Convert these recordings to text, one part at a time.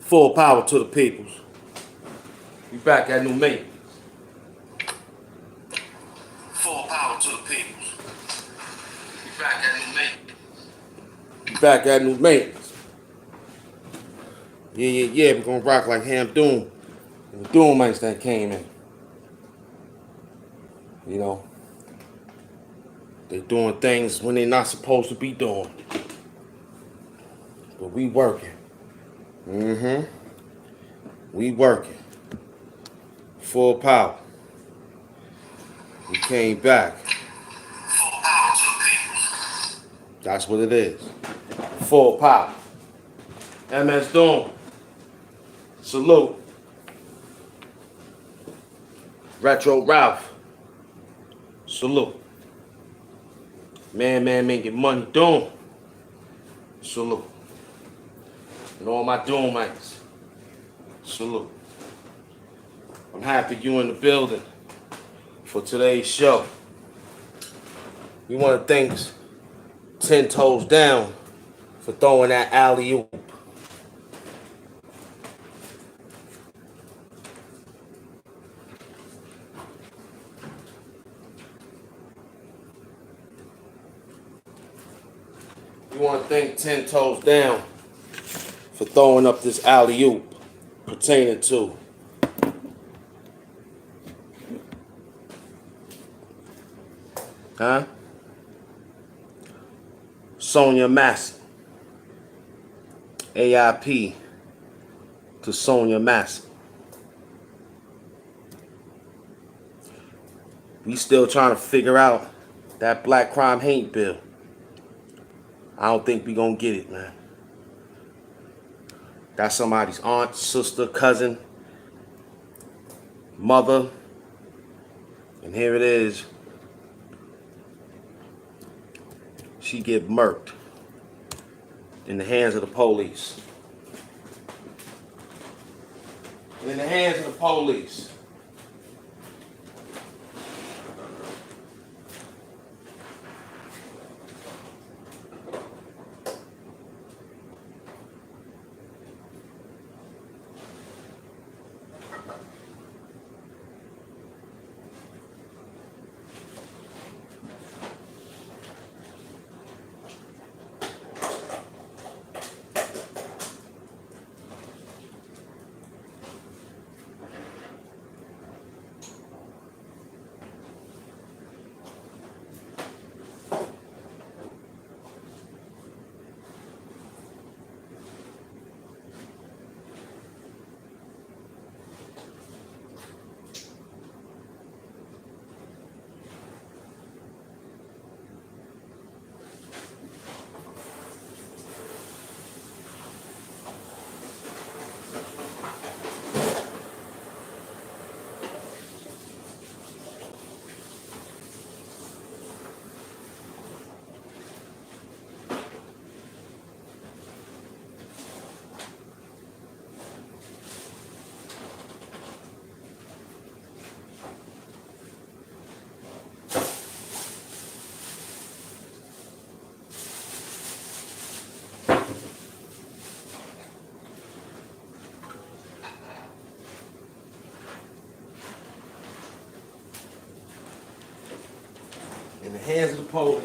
Full power to the peoples. We back at new maintenance. Full power to the peoples. We back at new maintenance. We back at new maintenance. Yeah. We're gonna rock like Ham Doom. And the Doomites that came in. You know, they doing things when they not supposed to be doing. But we working. We working. Full power. We came back. Full power to the people. That's what it is. Full power. MS Doom. Salute. Retro Ralph. Salute. Man, making money. Doom. Salute. And all my Doomites. Salute. I'm happy you in the building for today's show. We want to thank 10 Toes Down for throwing that alley-oop. We want to thank 10 Toes Down for throwing up this alley-oop pertaining to Sonia Massey. AIP to Sonia Massey. We still trying to figure out that black crime hate bill. I don't think we gonna get it, man. That's somebody's aunt, sister, cousin, mother. And here it is. She get murked in the hands of the police. In the hands of the police. In the hands of the police.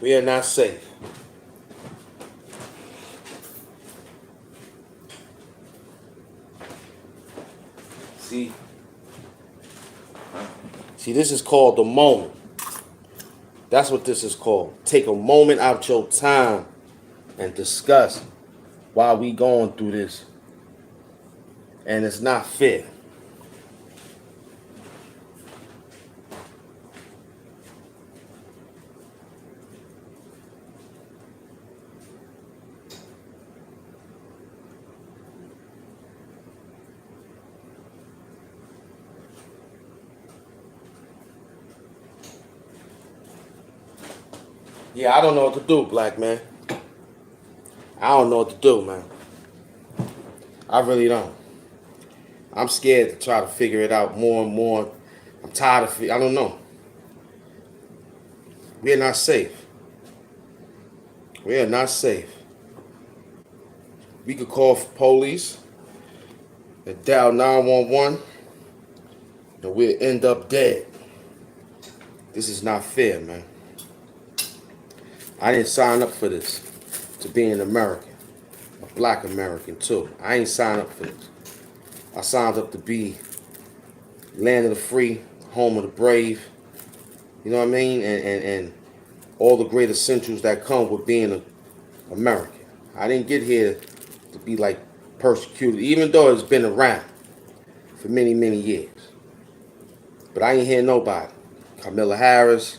We are not safe. See, this is called the moment. That's what this is called. Take a moment out your time and discuss why we going through this. And it's not fair. Yeah, I don't know what to do, black man. I don't know what to do, man. I really don't. I'm scared to try to figure it out more and more. I'm tired of it. I don't know. We're not safe. We are not safe. We could call for police and dial 911 and we'll end up dead. This is not fair, man. I didn't sign up for this to be an American, a black American too. I ain't signed up for this. I signed up to be land of the free, home of the brave. You know what I mean? And all the great essentials that come with being an American. I didn't get here to be like persecuted, even though it's been around for many, many years. But I ain't hear nobody. Kamala Harris.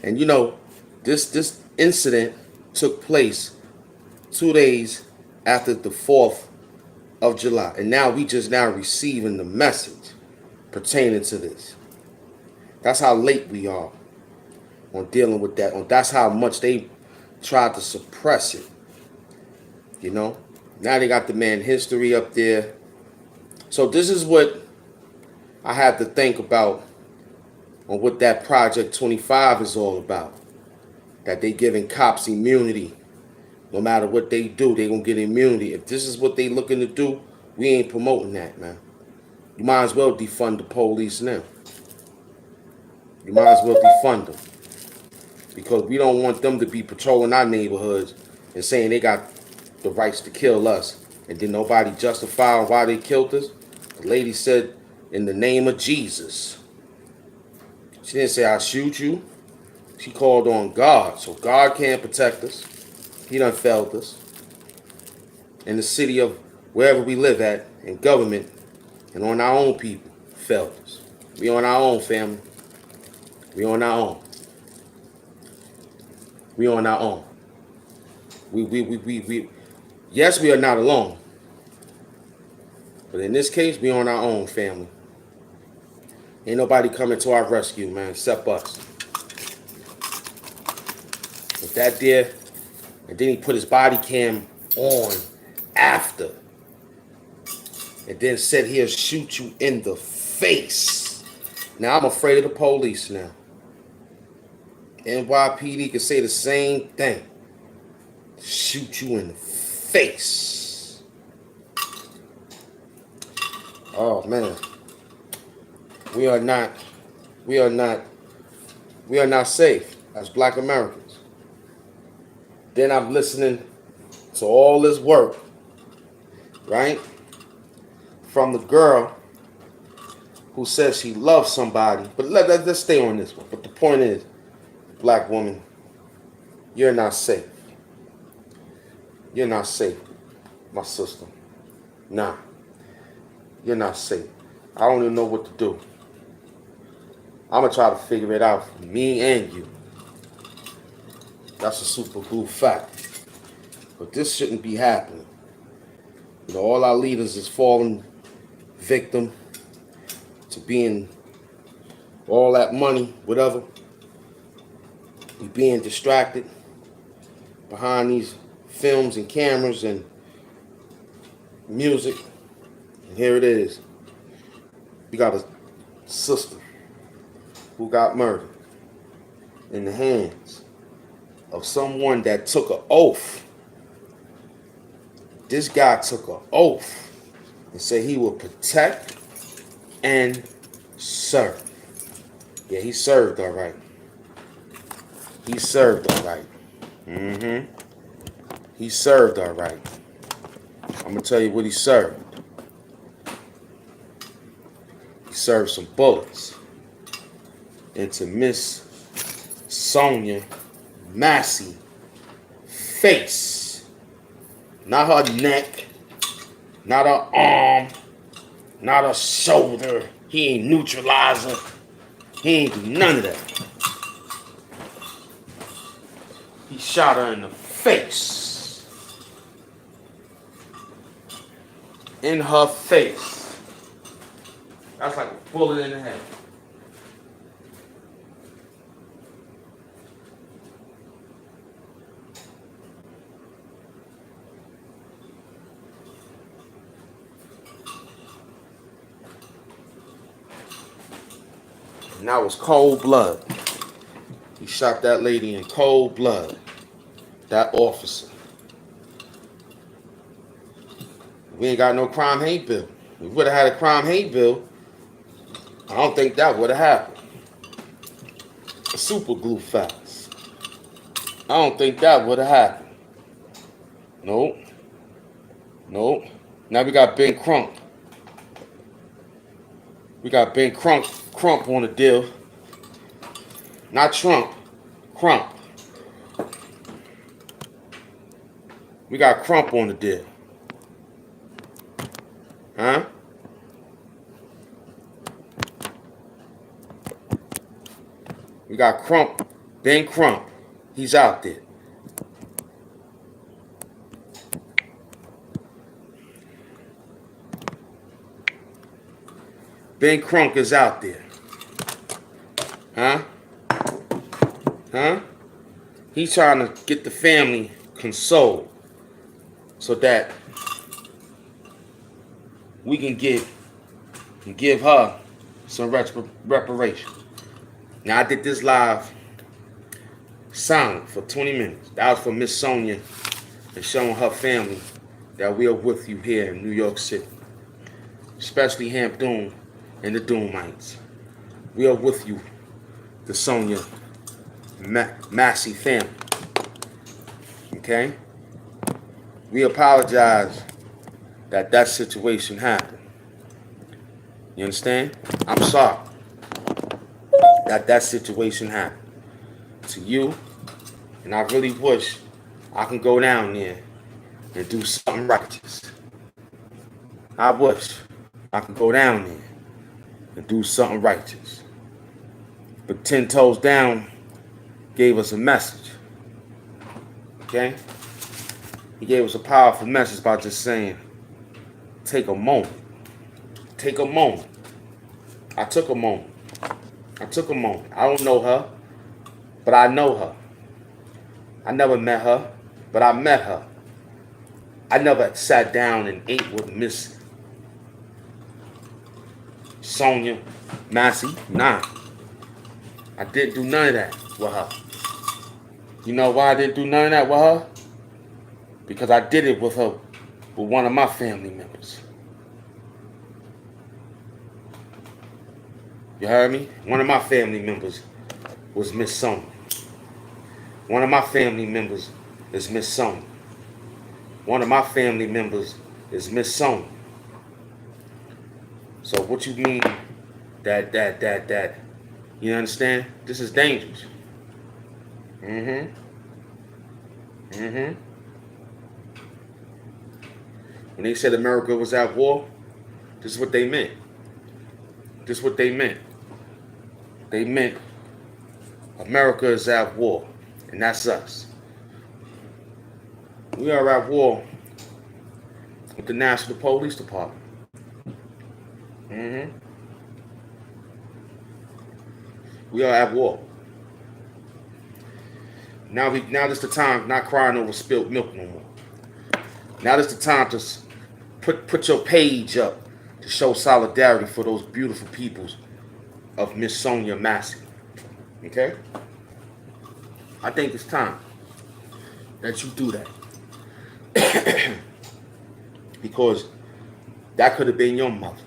And you know, this incident took place 2 days after the 4th of July. And now we just now receiving the message pertaining to this. That's how late we are on dealing with that. That's how much they tried to suppress it. You know? Now they got the man history up there. So this is what I had to think about on what that Project 25 is all about. That they giving cops immunity. No matter what they do, they gonna get immunity. If this is what they looking to do, we ain't promoting that, man. You might as well defund the police now. You might as well defund them. Because we don't want them to be patrolling our neighborhoods and saying they got the rights to kill us. And then nobody justify why they killed us. The lady said, in the name of Jesus. She didn't say, I'll shoot you. She called on God. So God can't protect us. He done failed us. In the city of wherever we live at, in government, and on our own people, failed us. We on our own, family. We on our own. We on our own. We. Yes, we are not alone. But in this case, we on our own, family. Ain't nobody coming to our rescue, man, except us. With that there, and then he put his body cam on after. And then said he'll shoot you in the face. Now I'm afraid of the police now. NYPD can say the same thing. Shoot you in the face. Oh man. We are not safe as black Americans. Then I'm listening to all this work, right? From the girl who says she loves somebody. But let's stay on this one. But the point is, black woman, you're not safe. You're not safe, my sister. Nah, you're not safe. I don't even know what to do. I'm going to try to figure it out for me and you. That's a super cool fact. But this shouldn't be happening. You know, all our leaders is falling victim to being all that money, whatever. We being distracted behind these films and cameras and music. And here it is. We got a sister who got murdered in the hands of someone that took an oath. This guy took an oath and said he will protect and serve. Yeah, he served all right. He served all right. He served all right. I'm going to tell you what he served. He served some bullets into Miss Sonia Massey face. Not her neck, not her arm, not her shoulder. He ain't neutralize her. He ain't do none of that. He shot her in the face. In her face. That's like a bullet in the head. And that was cold blood. He shot that lady in cold blood. That officer. We ain't got no crime hate bill. If we would have had a crime hate bill, I don't think that would have happened. Super glue facts. I don't think that would have happened. Nope. Nope. Now we got Ben Crump. We got Ben Crump on the deal. Not Trump. Crump. We got Crump on the deal. Huh? We got Crump. Ben Crump. He's out there. Ben Crump is out there. Huh? Huh? He's trying to get the family consoled so that we can give her some reparation. Now I did this live silent for 20 minutes. That was for Miss Sonia and showing her family that we are with you here in New York City. Especially Hamp Doom and the Doomites. We are with you, the Sonia Massey family. Okay? We apologize that situation happened. You understand? I'm sorry that situation happened to you, and I really wish I can go down there and do something righteous. I wish I could go down there and do something righteous. But 10 Toes Down gave us a message. Okay? He gave us a powerful message by just saying, take a moment. Take a moment. I took a moment. I don't know her, but I know her. I never met her, but I met her. I never sat down and ate with Miss Sonia Massey. Nah. I didn't do none of that with her. You know why I didn't do none of that with her? Because I did it with her, with one of my family members. You heard me? One of my family members was Miss Sonia. One of my family members is Miss Sonia. One of my family members is Miss Sonia. So what you mean that, you understand? This is dangerous. When they said America was at war, this is what they meant. They meant America is at war, and that's us. We are at war with the National Police Department. We are at war. Now this the time not crying over spilled milk no more. Now this the time to put your page up to show solidarity for those beautiful peoples of Miss Sonia Massey. Okay? I think it's time that you do that. Because that could have been your mother.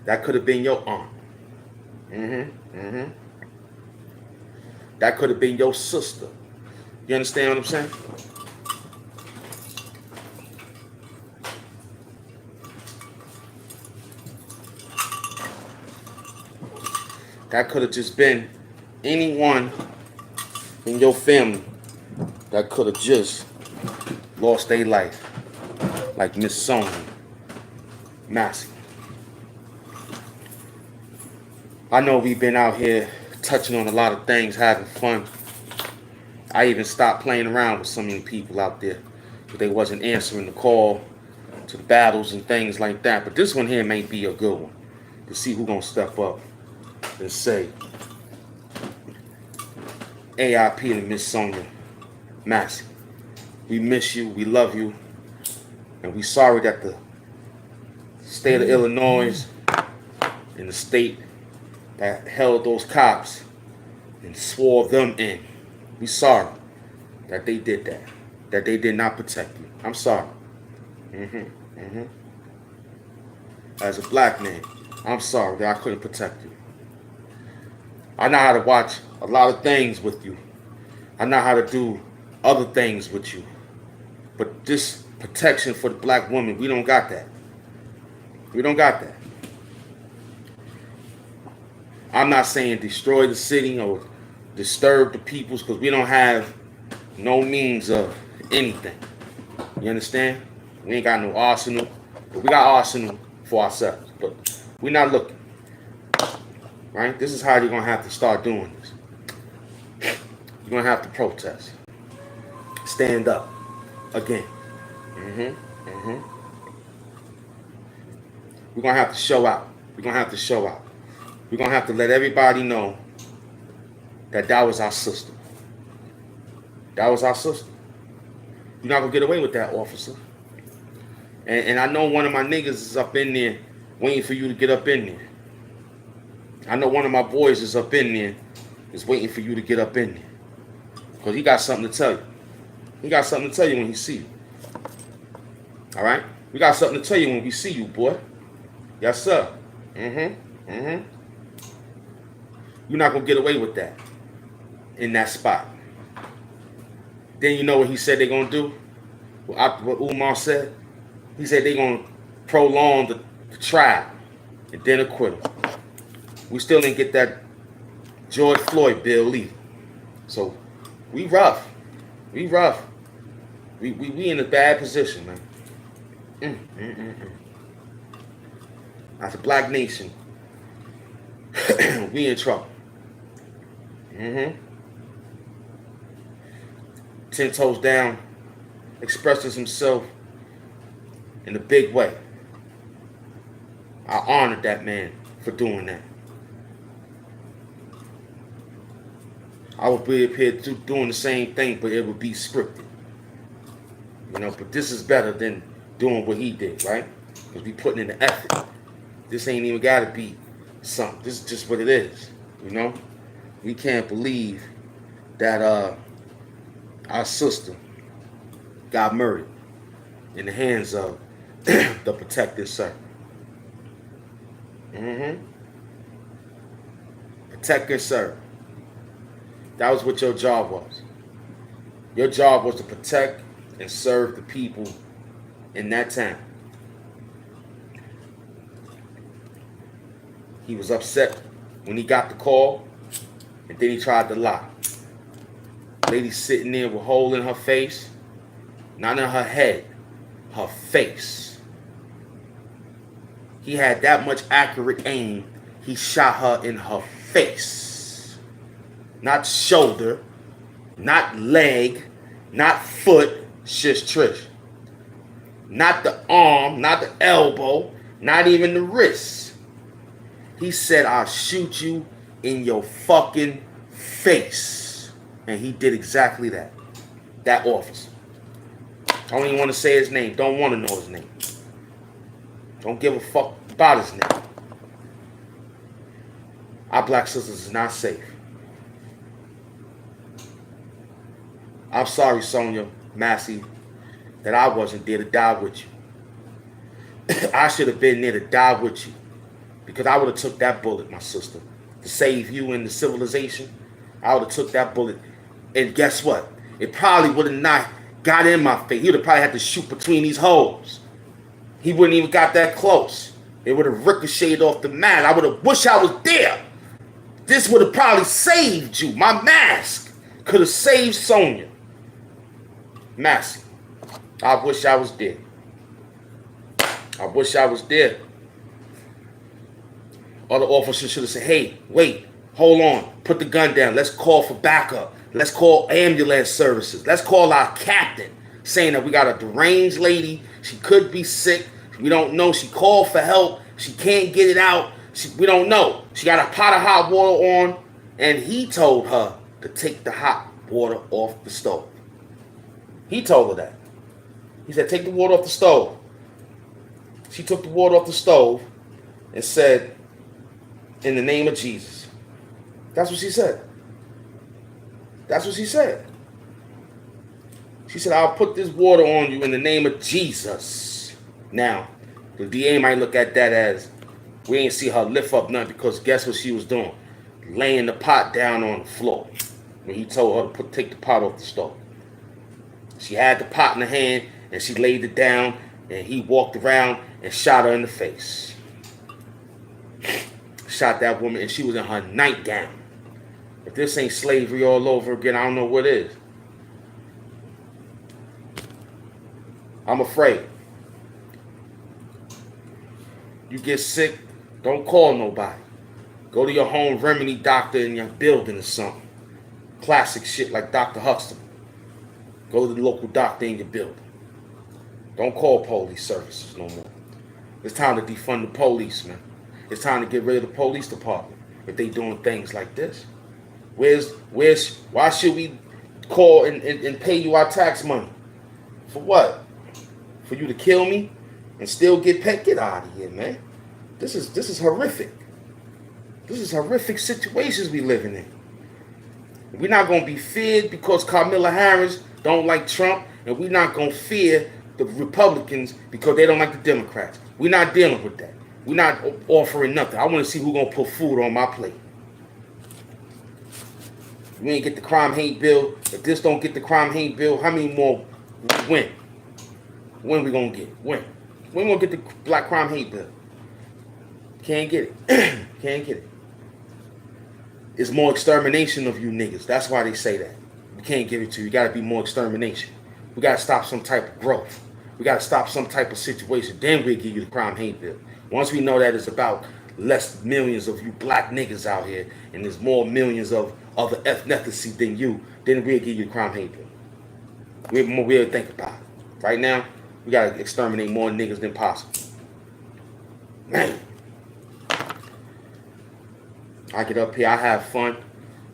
That could have been your aunt. That could have been your sister. You understand what I'm saying? That could have just been anyone in your family that could have just lost their life, like Miss Sonia Massey. I know we've been out here touching on a lot of things, having fun. I even stopped playing around with so many people out there because they wasn't answering the call to the battles and things like that. But this one here may be a good one to see who's gonna step up and say AIP to Miss Sonia Massey. We miss you, we love you, and we sorry that the state of Illinois and the state that held those cops and swore them in. We sorry that they did that. That they did not protect you. I'm sorry. As a black man, I'm sorry that I couldn't protect you. I know how to watch a lot of things with you. I know how to do other things with you. But this protection for the black woman, we don't got that. We don't got that. I'm not saying destroy the city or disturb the peoples, because we don't have no means of anything. You understand? We ain't got no arsenal, but we got arsenal for ourselves. But we're not looking. Right? This is how you're going to have to start doing this. You're going to have to protest. Stand up again. We're going to have to show out. We're going to have to show out. We're going to have to let everybody know that that was our sister. That was our sister. You're not going to get away with that, officer. And I know one of my niggas is up in there waiting for you to get up in there. I know one of my boys is up in there, is waiting for you to get up in there. Because he got something to tell you. He got something to tell you when he see you. All right? We got something to tell you when we see you, boy. Yes, sir. You're not going to get away with that in that spot. Then you know what he said they're going to do? What Umar said? He said they're going to prolong the trial and then acquit him. We still didn't get that George Floyd bill either. So we rough. We rough. We in a bad position, man. As a black nation, we in trouble. 10 Toes Down expresses himself in a big way. I honored that man for doing that. I would be up here doing the same thing, but it would be scripted. You know, but this is better than doing what he did, right? Because we putting in the effort. This ain't even got to be something. This is just what it is, you know? We can't believe that our sister got murdered in the hands of the protected servant. Protect and serve. That was what your job was. Your job was to protect and serve the people in that town. He was upset when he got the call, and then he tried to lie. Lady sitting there with a hole in her face, not in her head, her face. He had that much accurate aim, he shot her in her face. Not shoulder, not leg, not foot, shish trish. Not the arm, not the elbow, not even the wrist. He said, I'll shoot you in your fucking face. And he did exactly that. That officer. I don't even want to say his name. Don't want to know his name. Don't give a fuck about his name. Our black sisters is not safe. I'm sorry, Sonia Massey, that I wasn't there to die with you. I should have been there to die with you. Because I would have took that bullet, my sister, to save you in the civilization. I would have took that bullet. And guess what? It probably would have not got in my face. He would have probably had to shoot between these holes. He wouldn't even got that close. It would have ricocheted off the mat. I would have wished I was there. This would have probably saved you. My mask could have saved Sonia Massey. I wish I was there. I wish I was there. Other officers should have said, hey, wait, hold on, put the gun down. Let's call for backup. Let's call ambulance services. Let's call our captain, saying that we got a deranged lady. She could be sick. We don't know. She called for help. She can't get it out. We don't know. She got a pot of hot water on, and he told her to take the hot water off the stove. He told her that. He said, take the water off the stove. She took the water off the stove and said, in the name of Jesus. That's what she said. That's what she said. She said, I'll put this water on you in the name of Jesus. Now, the DA might look at that as, we ain't see her lift up nothing, because guess what she was doing? Laying the pot down on the floor when he told her to take the pot off the stove. She had the pot in her hand and she laid it down, and he walked around and shot her in the face. Shot that woman, and she was in her nightgown. If this ain't slavery all over again, I don't know what is. I'm afraid. You get sick, don't call nobody. Go to your home remedy doctor in your building or something. Classic shit like Dr. Huxtable. Go to the local doctor in your building. Don't call police services no more. It's time to defund the police, man. It's time to get rid of the police department if they doing things like this. Why should we call and pay you our tax money? For what? For you to kill me and still get paid? Get out of here, man. This is horrific. This is horrific situations we living in. We're not gonna be feared because Kamala Harris don't like Trump, and we're not gonna fear the Republicans because they don't like the Democrats. We're not dealing with that. We're not offering nothing. I want to see who's gonna put food on my plate. We ain't get the crime hate bill. If this don't get the crime hate bill, how many more we win? When we gonna get? When we gonna get the black crime hate bill? Can't get it. Can't get it. It's more extermination of you niggas. That's why they say that. We can't give it to you. You gotta be more extermination. We gotta stop some type of growth. We gotta stop some type of situation. Then we'll give you the crime hate bill. Once we know that it's about less millions of you black niggas out here, and there's more millions of other ethnicity than you, then we'll give you the crime hate bill. We'll think about it. Right now, we gotta exterminate more niggas than possible. Man. I get up here, I have fun.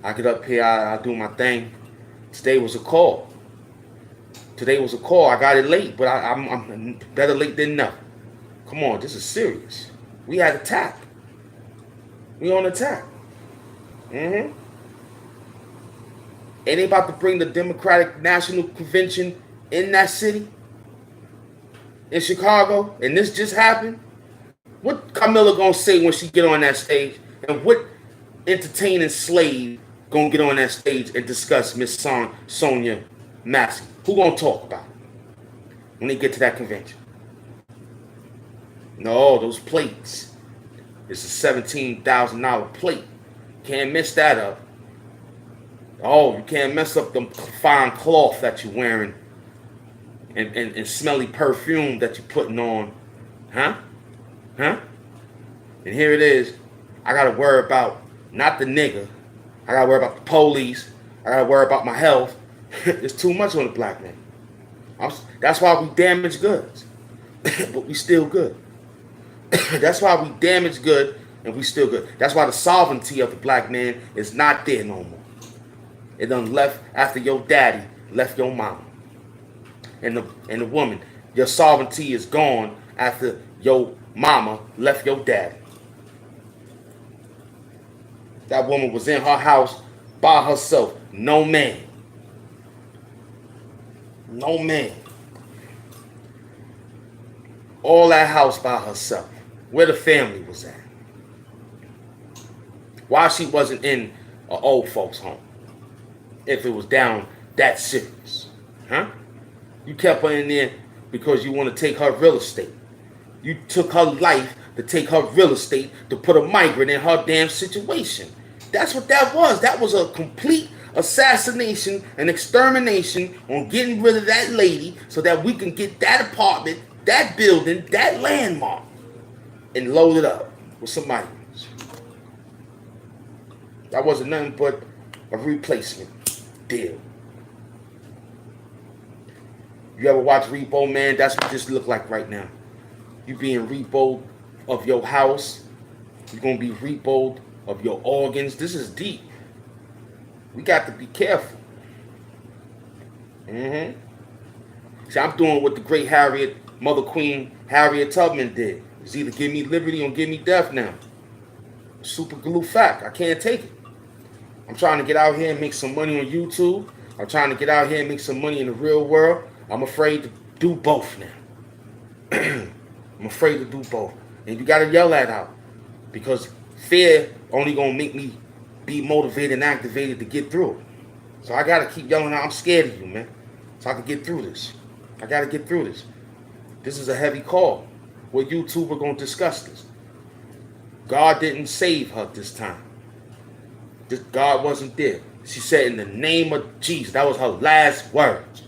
I get up here, I do my thing. Today was a call. I got it late, but I'm better late than never. Come on, this is serious. We had attack. We on attack. And they about to bring the Democratic National Convention in that city, in Chicago, and this just happened. What Kamala gonna say when she get on that stage, and what entertaining slave gonna get on that stage and discuss Miss Sonia Massey? Who gonna talk about it when they get to that convention? No, those plates. It's a $17,000 plate. Can't mess that up. Oh, you can't mess up the fine cloth that you're wearing and smelly perfume that you're putting on. Huh? And here it is. I gotta worry about not the nigga. I gotta worry about the police. I gotta worry about my health. It's too much on the black man. That's why we damage goods. But we still good. That's why we damage good and we still good. That's why the sovereignty of the black man is not there no more. It done left after your daddy left your mama. And the woman, your sovereignty is gone after your mama left your daddy. That woman was in her house by herself. No man. No man. All that house by herself. Where the family was at. Why she wasn't in an old folks home. If it was down that serious. You kept her in there because you want to take her real estate. You took her life to take her real estate to put a migrant in her damn situation. That's what that was. That was a complete assassination and extermination on getting rid of that lady so that we can get that apartment, that building, that landmark, and load it up with some migrants. That wasn't nothing but a replacement deal. You ever watch Repo Man? That's what this look like right now. You being repoed of your house. You're going to be repoed of your organs. This is deep. We got to be careful. See, I'm doing what the great Mother Queen Harriet Tubman did. It's either give me liberty or give me death now. Super glue fact. I can't take it. I'm trying to get out here and make some money on YouTube. I'm trying to get out here and make some money in the real world. I'm afraid to do both now. I'm afraid to do both. And you gotta yell that out. Because fear only gonna make me be motivated and activated to get through it. So I gotta keep yelling out, I'm scared of you, man. So I can get through this. I gotta get through this. This is a heavy call. What YouTuber gonna discuss this? God didn't save her this time. God wasn't there. She said, in the name of Jesus. That was her last words.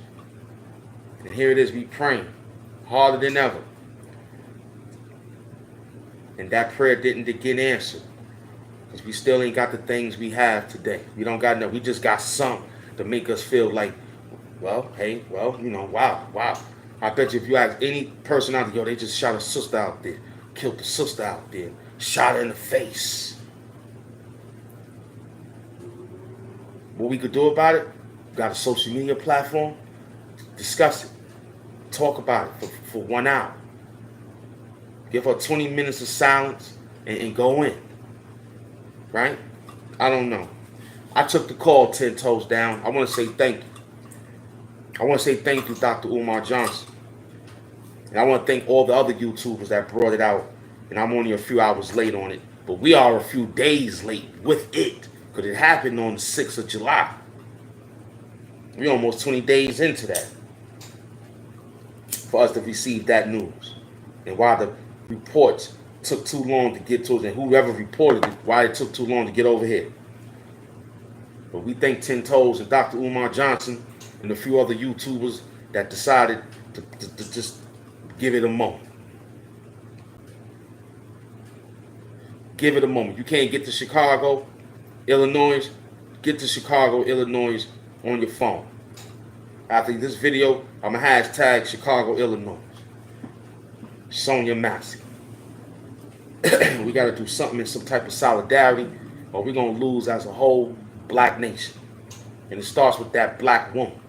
And here it is, we praying harder than ever. And that prayer didn't get answered. Because we still ain't got the things we have today. We don't got enough. We just got some to make us feel like, well, hey, well, you know, wow. I bet you if you ask any person out there, yo, they just shot a sister out there, killed the sister out there, shot her in the face. What we could do about it, we got a social media platform, discuss it, talk about it for 1 hour. Give her 20 minutes of silence and go in. Right? I don't know. I took the call 10 toes down. I want to say thank you. I want to say thank you, Dr. Umar Johnson. And I want to thank all the other YouTubers that brought it out. And I'm only a few hours late on it. But we are a few days late with it. Because it happened on the 6th of July. We're almost 20 days into that. For us to receive that news. And while the reports took too long to get to us, and whoever reported it, why it took too long to get over here. But we thank 10 Toes and Dr. Umar Johnson and a few other YouTubers that decided to just give it a moment. Give it a moment. You can't get to Chicago, Illinois, get to Chicago, Illinois on your phone. After this video, I'm going to hashtag Chicago, Illinois. Sonia Massey. We got to do something in some type of solidarity, or we're going to lose as a whole black nation. And it starts with that black woman.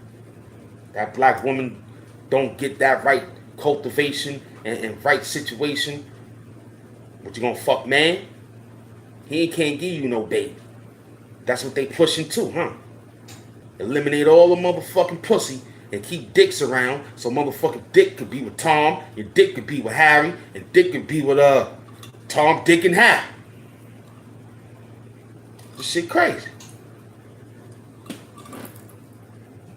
That black woman don't get that right cultivation and right situation. But you going to fuck man? He can't give you no baby. That's what they pushing too, huh? Eliminate all the motherfucking pussy and keep dicks around so motherfucking dick could be with Tom, your dick could be with Harry, and dick could be with Tom, Dick, and Harry. This shit crazy.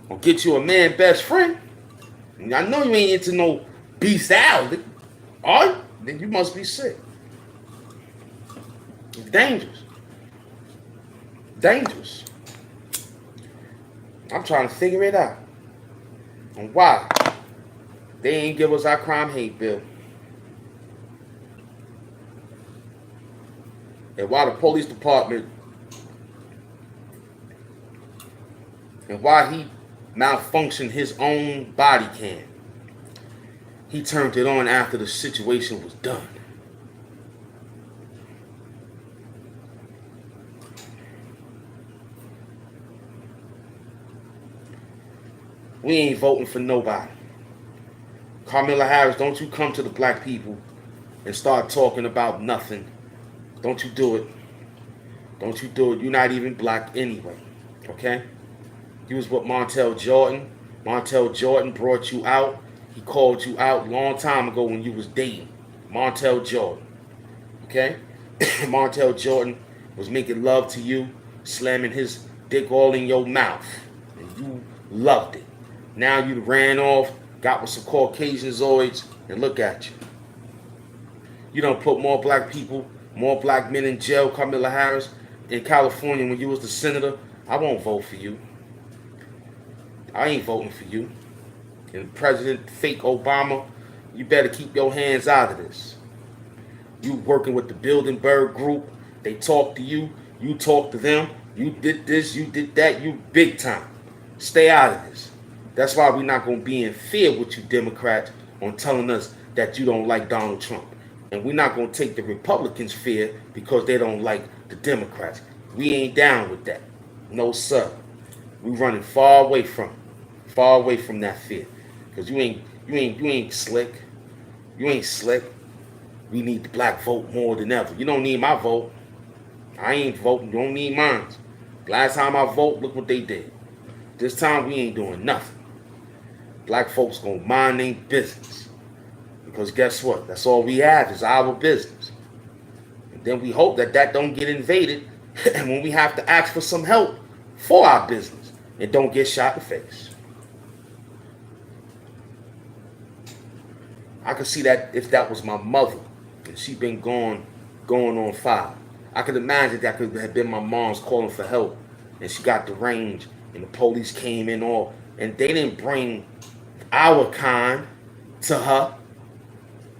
I'll get you a man best friend. And I know you ain't into no bestiality. Are you? Then you must be sick. It's dangerous. Dangerous. I'm trying to figure it out. And why they ain't give us our crime hate bill. And why the police department, and why he malfunctioned his own body cam. He turned it on after the situation was done. We ain't voting for nobody. Kamala Harris, don't you come to the black people and start talking about nothing. Don't you do it. Don't you do it. You're not even black anyway. Okay? You was with Montel Jordan. Montel Jordan brought you out. He called you out a long time ago when you was dating. Montel Jordan. Okay? Montel Jordan was making love to you, slamming his dick all in your mouth. And you loved it. Now you ran off, got with some Caucasian zoids, and look at you. You done put more black people, more black men in jail, Kamala Harris, in California when you was the senator. I won't vote for you. I ain't voting for you. And President fake Obama, you better keep your hands out of this. You working with the Bilderberg group. They talk to you. You talk to them. You did this. You did that. You big time. Stay out of this. That's why we're not going to be in fear with you Democrats on telling us that you don't like Donald Trump. And we're not going to take the Republicans' fear because they don't like the Democrats. We ain't down with that. No, sir. We're running far away from that fear. Because you ain't slick. You ain't slick. We need the black vote more than ever. You don't need my vote. I ain't voting. Don't need mine. Last time I vote, look what they did. This time we ain't doing nothing. Black folks gonna mind their business. Because guess what? That's all we have is our business. And then we hope that that don't get invaded. And when we have to ask for some help for our business, it don't get shot in the face. I could see that if that was my mother and she been going on 5. I could imagine that could have been my mom's calling for help and she got the range and the police came in all and they didn't bring our kind to her.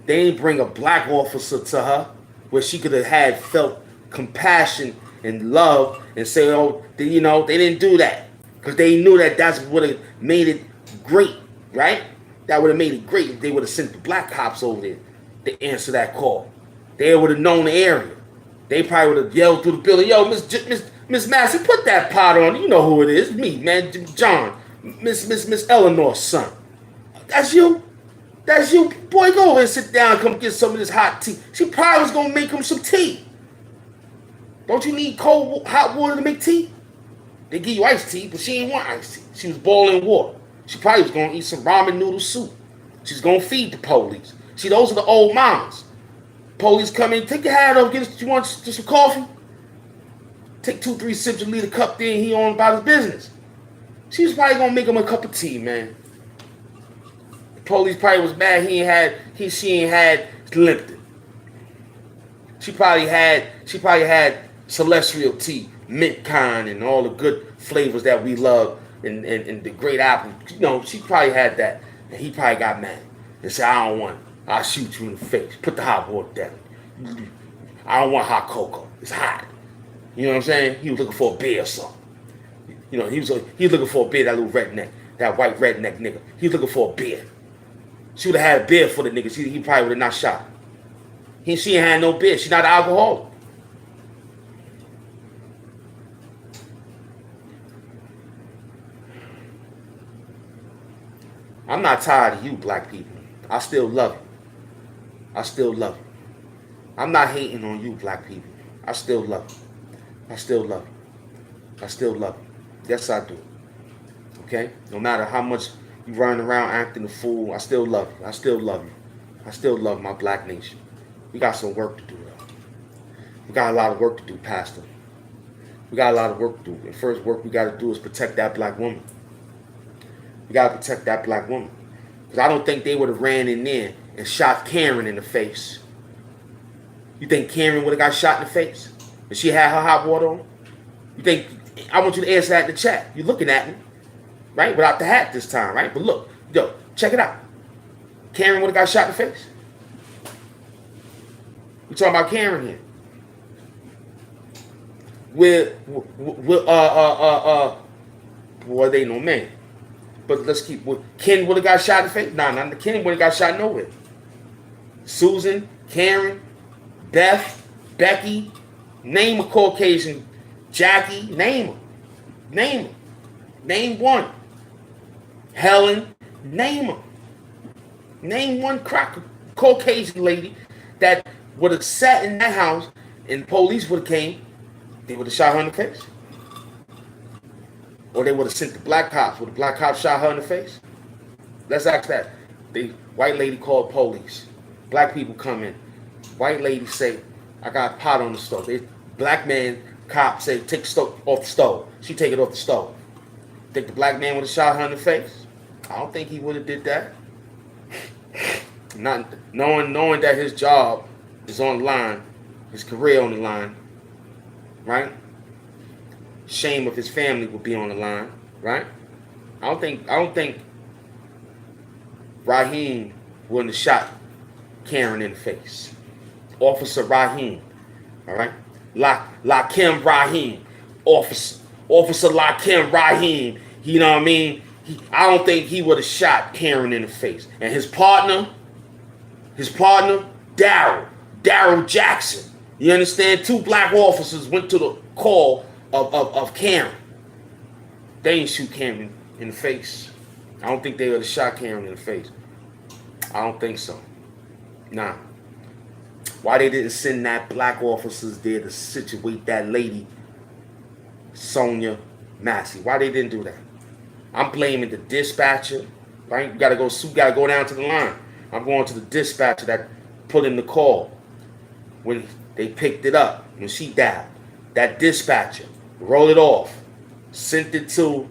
They didn't bring a black officer to her where she could have had felt compassion and love and say, oh, they didn't do that because they knew that that's what would have made it great, right? That would have made it great if they would have sent the black cops over there to answer that call. They would have known the area. They probably would have yelled through the building, yo, Miss Massey, put that pot on. You know who it is, me, man, John, Miss Eleanor's son. That's you. That's you. Boy, go over and sit down and come get some of this hot tea. She probably was going to make him some tea. Don't you need hot water to make tea? They give you iced tea, but she ain't want iced tea. She was boiling water. She probably was going to eat some ramen noodle soup. She's going to feed the police. See, those are the old mamas. Police come in, take your hat off, you want just some coffee? Take 2-3 sips and leave the cup there and he on about his business. She was probably going to make him a cup of tea, man. The police probably was mad she ain't had Lipton. She probably had celestial tea, mint kind, and all the good flavors that we love, and the great apple. She probably had that, and he probably got mad and said, I don't want it. I'll shoot you in the face. Put the hot water down. I don't want hot cocoa. It's hot. You know what I'm saying? He was looking for a beer or something. He was looking for a beer, that little redneck, that white redneck nigga. He was looking for a beer. She would have had a beer for the niggas. He probably would have not shot her. She ain't had no beer. She not an alcoholic. I'm not tired of you, black people. I still love you. I still love you. I'm not hating on you, black people. I still love you. I still love you. I still love you. Yes, I do. Okay? No matter how much you running around acting a fool, I still love you. I still love you. I still love my black nation. We got some work to do, though. We got a lot of work to do, Pastor. We got a lot of work to do. The first work we got to do is protect that black woman. We got to protect that black woman. Because I don't think they would have ran in there and shot Karen in the face. You think Karen would have got shot in the face? If she had her hot water on? You think, I want you to answer that in the chat. You're looking at me, right? Without the hat this time, right? But look, check it out. Karen would have got shot in the face? We're talking about Karen here. Boy, they no man. But let's keep. Ken would have got shot in the face? Nah, Ken would have got shot nowhere. Susan, Karen, Beth, Becky, name a Caucasian. Jackie, name her. Name her. Name one. Helen, name her. Name one Caucasian lady that would have sat in that house and the police would have came. They would have shot her in the face. Or they would have sent the black cops. Would the black cops shot her in the face? Let's ask that. The white lady called police. Black people come in. White lady say, I got a pot on the stove. Black man, cop say, take the stove off the stove. She take it off the stove. Think the black man would have shot her in the face? I don't think he would have did that. Not knowing that his job is on the line, his career on the line, right? Shame of his family would be on the line, right? I don't think Raheem wouldn't have shot Karen in the face. Officer Raheem, all right? Lakim Raheem, Officer Lakim Raheem. You know what I mean? I don't think he would have shot Karen in the face. And his partner, Daryl Jackson. You understand? 2 black officers went to the call of Karen. They ain't shoot Karen in the face. I don't think they would have shot Karen in the face. I don't think so. Nah. Why they didn't send that black officers there to situate that lady, Sonia Massey? Why they didn't do that? I'm blaming the dispatcher. Right? You gotta go down to the line. I'm going to the dispatcher that put in the call when they picked it up, when she dialed. That dispatcher rolled it off, sent it to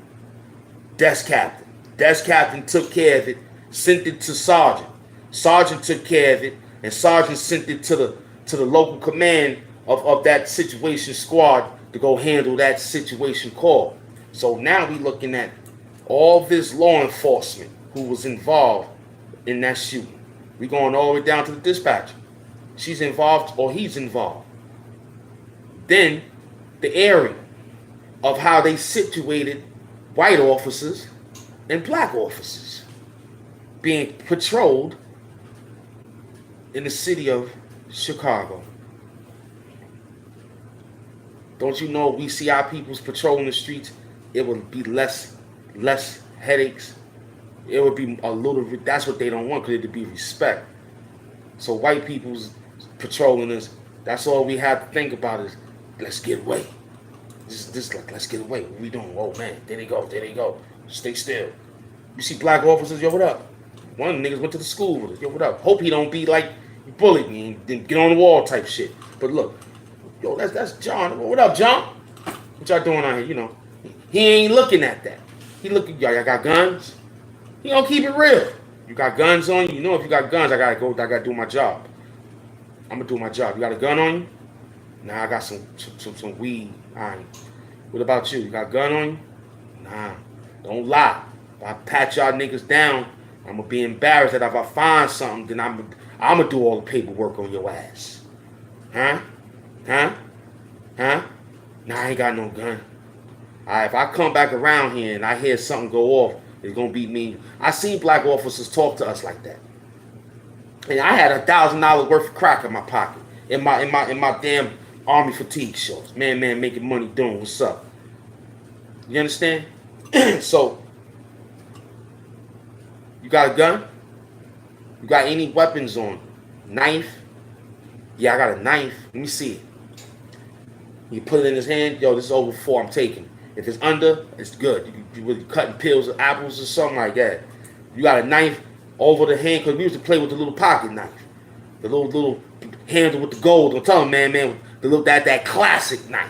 desk captain. Desk captain took care of it, sent it to sergeant. Sergeant took care of it, and sergeant sent it to the local command of that situation squad to go handle that situation call. So now we looking at all this law enforcement who was involved in that shooting. We going all the way down to the dispatcher. She's involved or he's involved. Then the area of how they situated white officers and black officers being patrolled in the city of Chicago. Don't you know we see our peoples patrolling the streets, it would be less headaches. It would be a little, that's what they don't want, because it would be respect. So white people's patrolling us, that's all we have to think about is, let's get away. This like, let's get away. What we doing? Oh man, there they go. Stay still. You see black officers, yo, what up? One of the niggas went to the school with us, yo, what up? Hope he don't be like, you bullied me and then get on the wall type shit. But look, yo, that's John. What up, John? What y'all doing out here? You know, he ain't looking at that. He looking, y'all got guns? He gonna keep it real. You got guns on you? You know if you got guns, I gotta do my job. I'm gonna do my job. You got a gun on you? Nah, I got some weed. All right. What about you? You got a gun on you? Nah. Don't lie. If I pat y'all niggas down, I'm gonna be embarrassed that if I find something, then I'm gonna do all the paperwork on your ass. Huh? Nah, I ain't got no gun. All right, if I come back around here and I hear something go off, it's gonna be me. I seen black officers talk to us like that. And I had $1,000 worth of crack in my pocket, in my damn army fatigue shorts. Man, making money doing what's up. You understand? So, you got a gun? You got any weapons on? Knife? Yeah, I got a knife. Let me see it. You put it in his hand. Yo, this is over 4. I'm taking it. If it's under, it's good. You cutting peels of apples or something like that. You got a knife over the hand, because we used to play with the little pocket knife, the little handle with the gold. I'm telling man, the little that classic knife.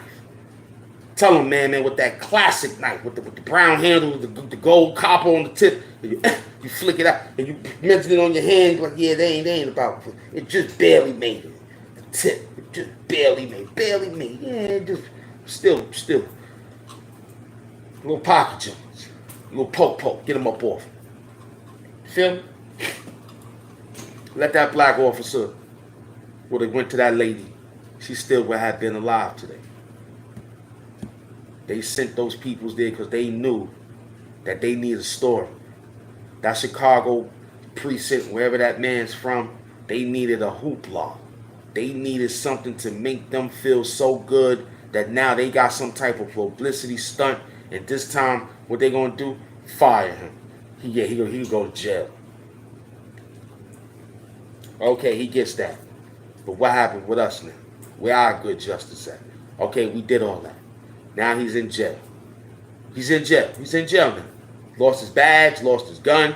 Tell him, man, with that classic knife, with the brown handle, with the gold copper on the tip. You flick it out and you mention it on your hand. Like, yeah, they ain't about it. It just barely made it. The tip, it just barely made. Yeah, just still. Little pocket joints, little poke, get them up off. Feel me? Let that black officer, well, they went to that lady, she still would have been alive today. They sent those peoples there because they knew that they needed a story. That Chicago precinct, wherever that man's from, they needed a hoopla. They needed something to make them feel so good that now they got some type of publicity stunt. And this time, what they gonna do? Fire him. He'll go to jail. Okay, he gets that. But what happened with us now? Where our good justice at? Okay, we did all that. Now he's in jail. He's in jail now. Lost his badge, lost his gun.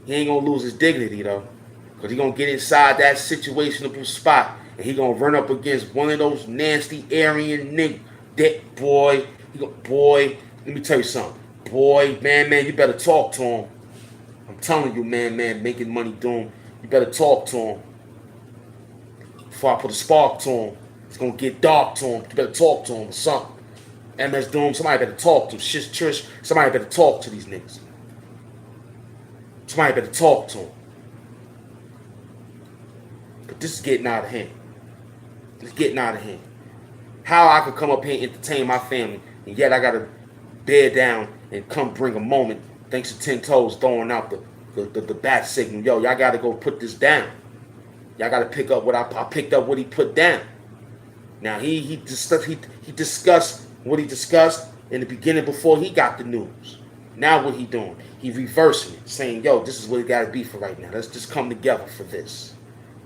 He ain't gonna lose his dignity though. Because he gonna get inside that situational spot and he gonna run up against one of those nasty Aryan niggas. That boy, let me tell you something. Boy, man, you better talk to him. I'm telling you, man, making money doing. You better talk to him. Before I put a spark to him, it's gonna get dark to him. You better talk to him or something. MS Doom, somebody better talk to him. Shish Trish, somebody better talk to these niggas. Somebody better talk to him. But this is getting out of hand. It's getting out of hand. How I could come up here and entertain my family, and yet I gotta bear down and come bring a moment, thanks to 10 Toes throwing out the bat signal. Yo, y'all gotta go put this down. Y'all gotta pick up what I picked up what he put down. Now he discussed what he discussed in the beginning before he got the news. Now what he doing? He reversing it, saying, yo, this is what it gotta be for right now. Let's just come together for this.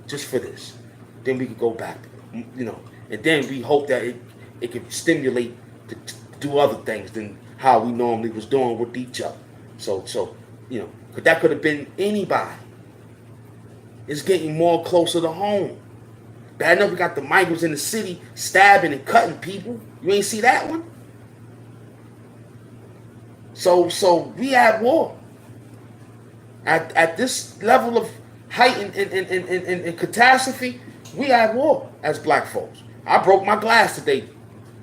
just for this. Then we could go back, and then we hope that it could stimulate to do other things than how we normally was doing with each other. So because that could have been anybody. It's getting more closer to home. Bad enough we got the Michaels in the city stabbing and cutting people. You ain't see that one? So we at war. At this level of height and catastrophe, we at war as black folks. I broke my glass today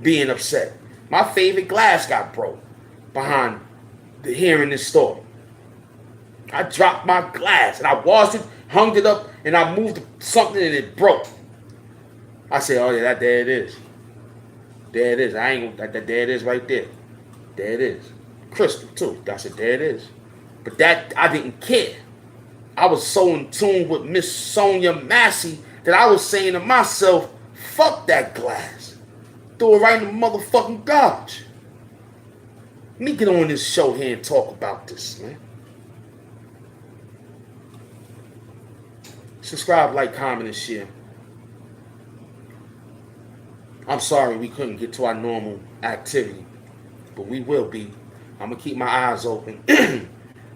being upset. My favorite glass got broke behind hearing this story. I dropped my glass and I washed it, hung it up, and I moved something and it broke. I said, oh yeah, there it is. There it is. I ain't gonna, there it is right there. There it is. Crystal too. I said, there it is. But that, I didn't care. I was so in tune with Miss Sonia Massey that I was saying to myself, fuck that glass. Throw it right in the motherfucking garbage. Let me get on this show here and talk about this, man. Subscribe, like, comment, and share. I'm sorry we couldn't get to our normal activity, but we will be. I'm going to keep my eyes open.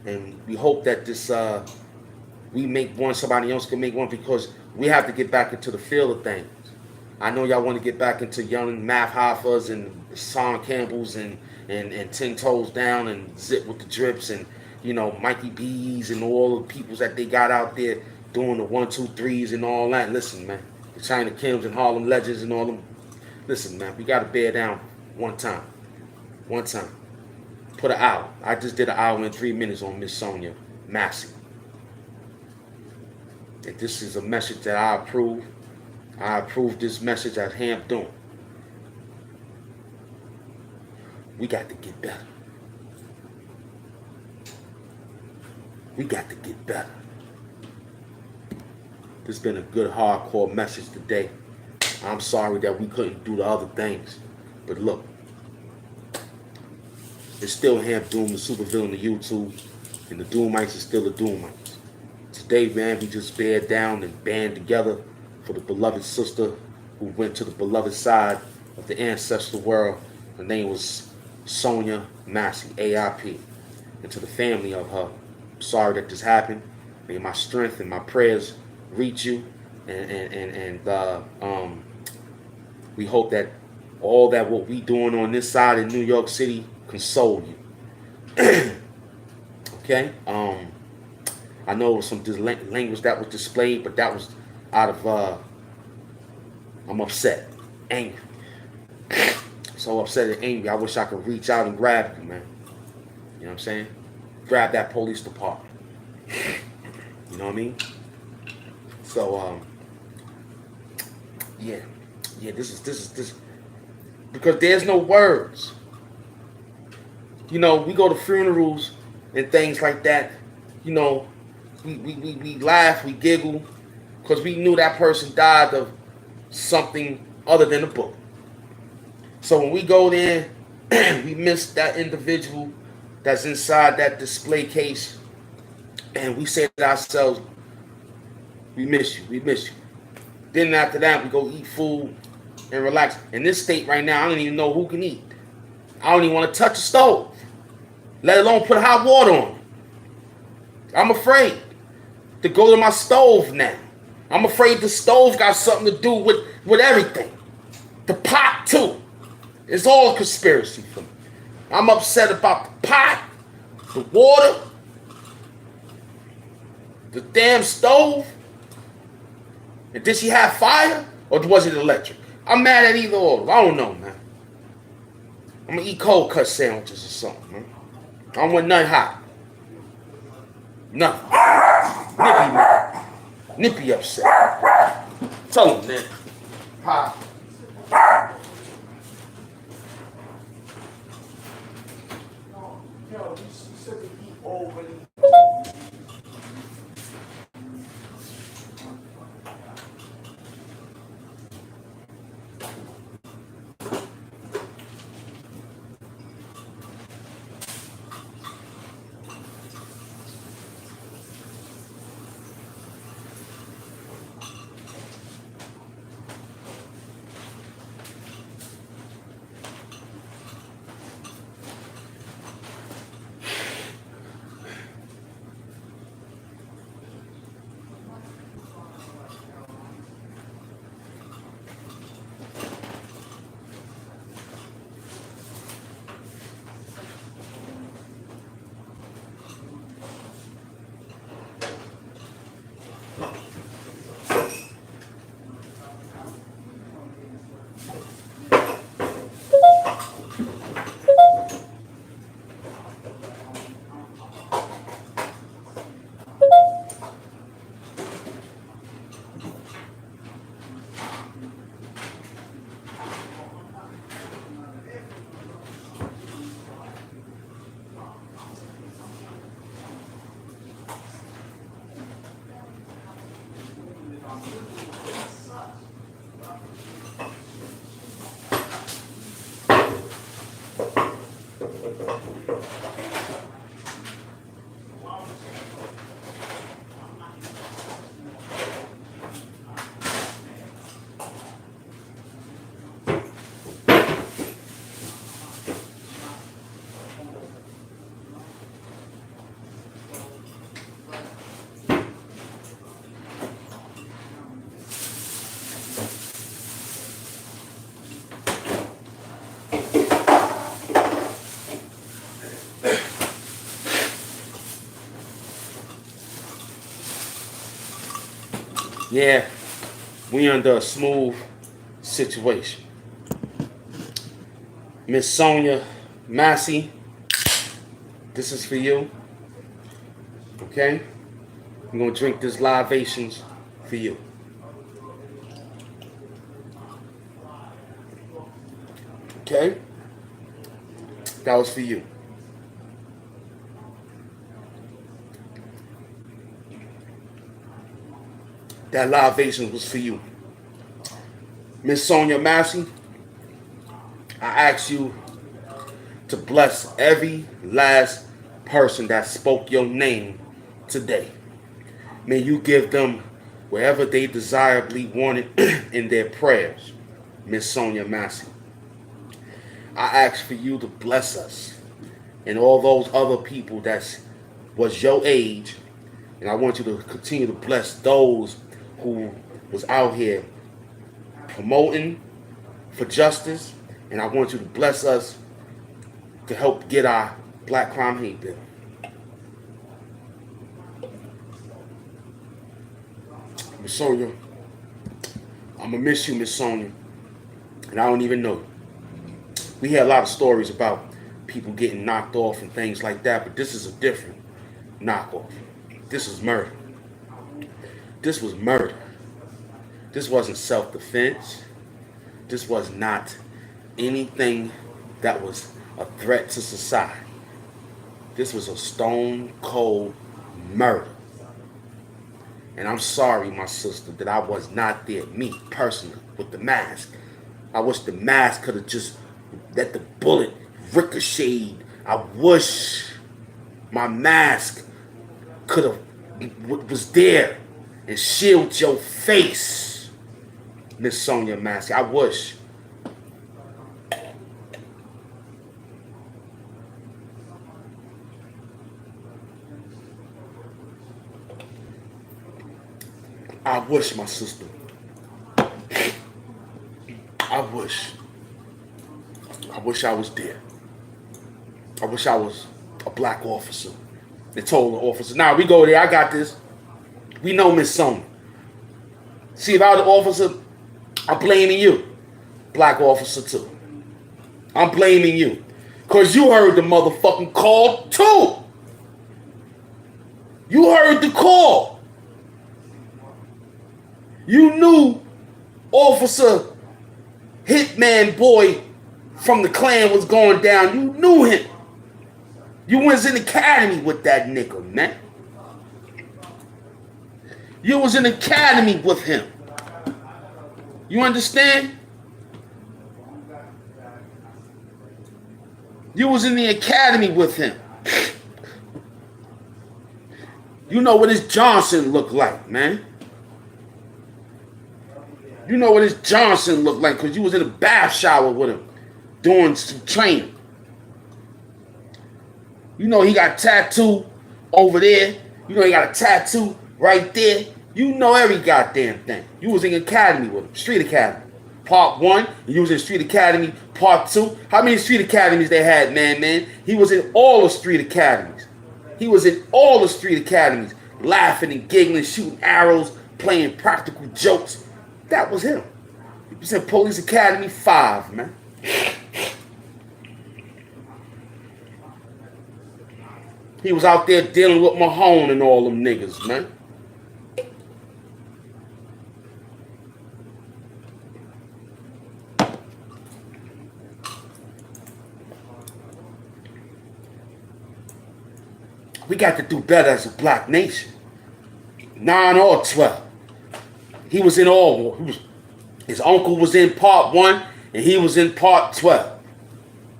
And we hope that this, we make one, somebody else can make one, because we have to get back into the field of things. I know y'all want to get back into young Math Hoffers and Son Campbells and 10 Toes Down and Zip with the Drips and, Mikey B's and all the peoples that they got out there doing the 1, 2, 3s and all that. Listen, man, the China Kims and Harlem Legends and all them. Listen, man, we got to bear down one time. One time. Put an hour. I just did an hour and 3 minutes on Miss Sonia Massey. And this is a message that I approve. I approve this message as Hamp doing. We got to get better. We got to get better. This has been a good hardcore message today. I'm sorry that we couldn't do the other things. But look, it's still Hamp Doom, the supervillain of YouTube. And the Doomites is still the Doomites. Today, man, we just bared down and band together for the beloved sister who went to the beloved side of the ancestral world. Her name was Sonia Massey, AIP. And to the family of her, I'm sorry that this happened. May my strength and my prayers reach you. And we hope that all that what we doing on this side in New York City console you. Okay? I know it was some language that was displayed, but that was out of, I'm upset, angry. So upset and angry, I wish I could reach out and grab you, man. You know what I'm saying? Grab that police department. You know what I mean? So, yeah, this is, because there's no words. We go to funerals and things like that, we laugh, we giggle, because we knew that person died of something other than a bullet. So when we go there, we miss that individual that's inside that display case, and we say to ourselves, we miss you. Then after that, we go eat food and relax. In this state right now, I don't even know who can eat. I don't even want to touch the stove, let alone put hot water on it. I'm afraid to go to my stove now. I'm afraid the stove got something to do with everything. The pot, too. It's all a conspiracy for me. I'm upset about the pot, the water, the damn stove. And did she have fire, or was it electric? I'm mad at either or. I don't know, man. I'm going to eat cold cut sandwiches or something, man. I don't want nothing hot. Nothing. Nippy, man. Nippy upset. Tell him, man. Pop. Yo, you said to eat already. Yeah, we under a smooth situation. Miss Sonia Massey, this is for you. Okay? I'm gonna drink this libations for you. Okay? That was for you. That libation was for you. Miss Sonia Massey, I ask you to bless every last person that spoke your name today. May you give them wherever they desirably wanted in their prayers. Miss Sonia Massey, I ask for you to bless us and all those other people that was your age, and I want you to continue to bless those who was out here promoting for justice, and I want you to bless us to help get our Black Crime Hate Bill. Miss Sonia, I'm gonna miss you, Miss Sonia, and I don't even know you. We hear a lot of stories about people getting knocked off and things like that, but this is a different knockoff. This is murder. This was murder. This wasn't self-defense. This was not anything that was a threat to society. This was a stone cold murder. And I'm sorry, my sister, that I was not there, me personally, with the mask. I wish the mask could have just let the bullet ricochet. I wish my mask could have was there and shield your face, Miss Sonia Massey. I wish. I wish, my sister. I wish. I wish I was there. I wish I was a black officer. They told the officer, nah, we go there, I got this. We know Miss Sonia. See, if I was the officer, I'm blaming you. Black officer too. I'm blaming you. Because you heard the motherfucking call too. You heard the call. You knew Officer Hitman Boy from the Klan was going down. You knew him. You was in the academy with that nigga, man. You was in the academy with him. You understand? You was in the academy with him. You know what his Johnson looked like, man. You know what his Johnson looked like because you was in a bath shower with him doing some training. You know he got a tattoo over there. You know he got a tattoo right there. You know every goddamn thing. You was in academy with him, Street Academy. Part 1, you was in Street Academy. Part 2, how many Street Academies they had, man? He was in all the Street Academies. He was in all the Street Academies, laughing and giggling, shooting arrows, playing practical jokes. That was him. He was in Police Academy 5, man. He was out there dealing with Mahone and all them niggas, man. We got to do better as a black nation. 9 or 12. He was in all. His uncle was in part 1, and he was in part 12.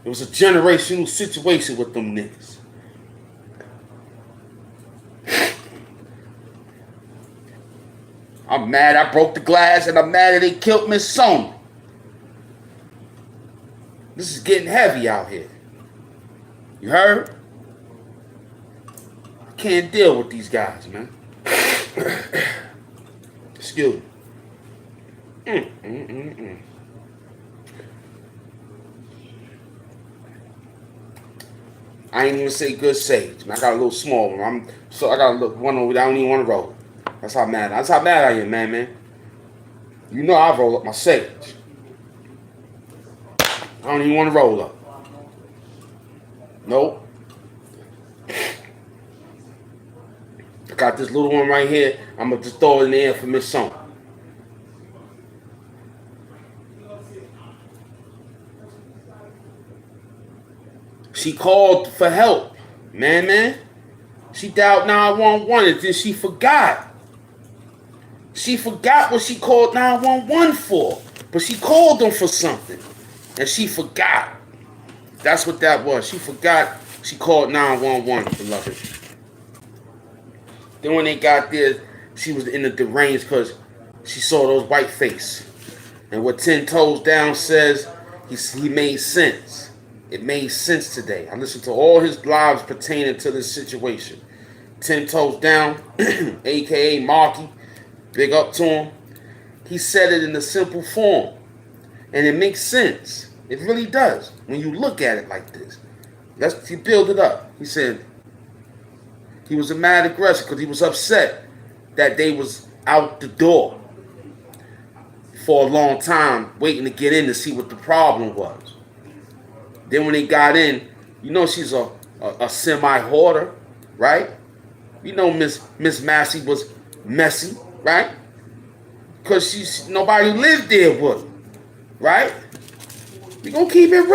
It was a generational situation with them niggas. I'm mad I broke the glass, and I'm mad that they killed Miss Sonya. This is getting heavy out here. You heard? I can't deal with these guys, man. Excuse me. I ain't even say good sage, man. I got a little small one. I got a little one over there. I don't even want to roll. That's how mad I am, man. You know I roll up my sage. I don't even want to roll up. Nope. I got this little one right here. I'm going to just throw it in the air for Miss Sonya. She called for help. Man. She dialed 911 and then she forgot. She forgot what she called 911 for. But she called them for something. And she forgot. That's what that was. She forgot she called 911, beloved. Then when they got there, she was in the deranged because she saw those white face. And what 10 Toes Down says, he made sense. It made sense today. I listened to all his lives pertaining to this situation. 10 Toes Down, a.k.a. Marky, big up to him. He said it in a simple form. And it makes sense. It really does when you look at it like this. He built it up. He said he was a mad aggressor because he was upset that they was out the door for a long time waiting to get in to see what the problem was. Then when they got in, you know she's a semi-hoarder, right? You know Miss Massey was messy, right? Because nobody lived there with her, right? We gonna keep it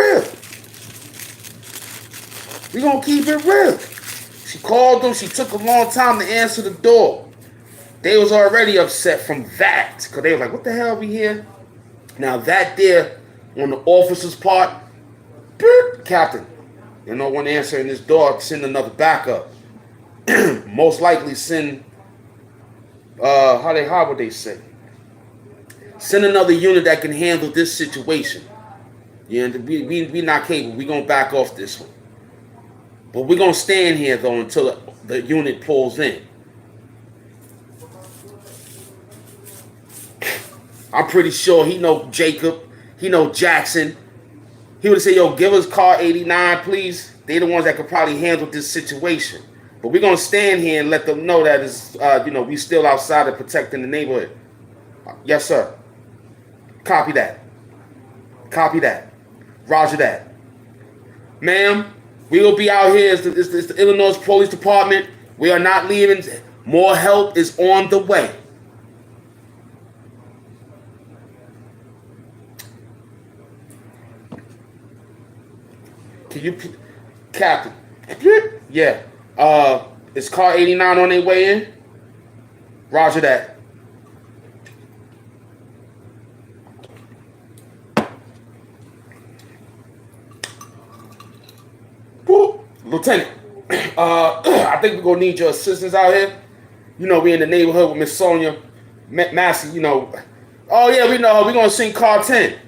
real. She called them. She took a long time to answer the door. They was already upset from that because they were like, what the hell are we here? Now that there on the officer's part, Captain, no one answering this door, send another backup. Most likely send, how would they say? Send another unit that can handle this situation. Yeah, we not capable. We gonna back off this one. But we gonna stand here though until the unit pulls in. I'm pretty sure he know Jacob, he know Jackson. He would say, yo, give us car 89, please. They the ones that could probably handle this situation. But we're going to stand here and let them know that it's, we still outside of protecting the neighborhood. Yes, sir. Copy that. Roger that. Ma'am, we will be out here. It's the Illinois Police Department. We are not leaving. More help is on the way. Can you, Captain? Yeah. Is car 89 on their way in? Roger that. Woo. Lieutenant, I think we're gonna need your assistance out here. You know, we in the neighborhood with Miss Sonya Massey, you know. Oh yeah, we know her. We're gonna send car 10.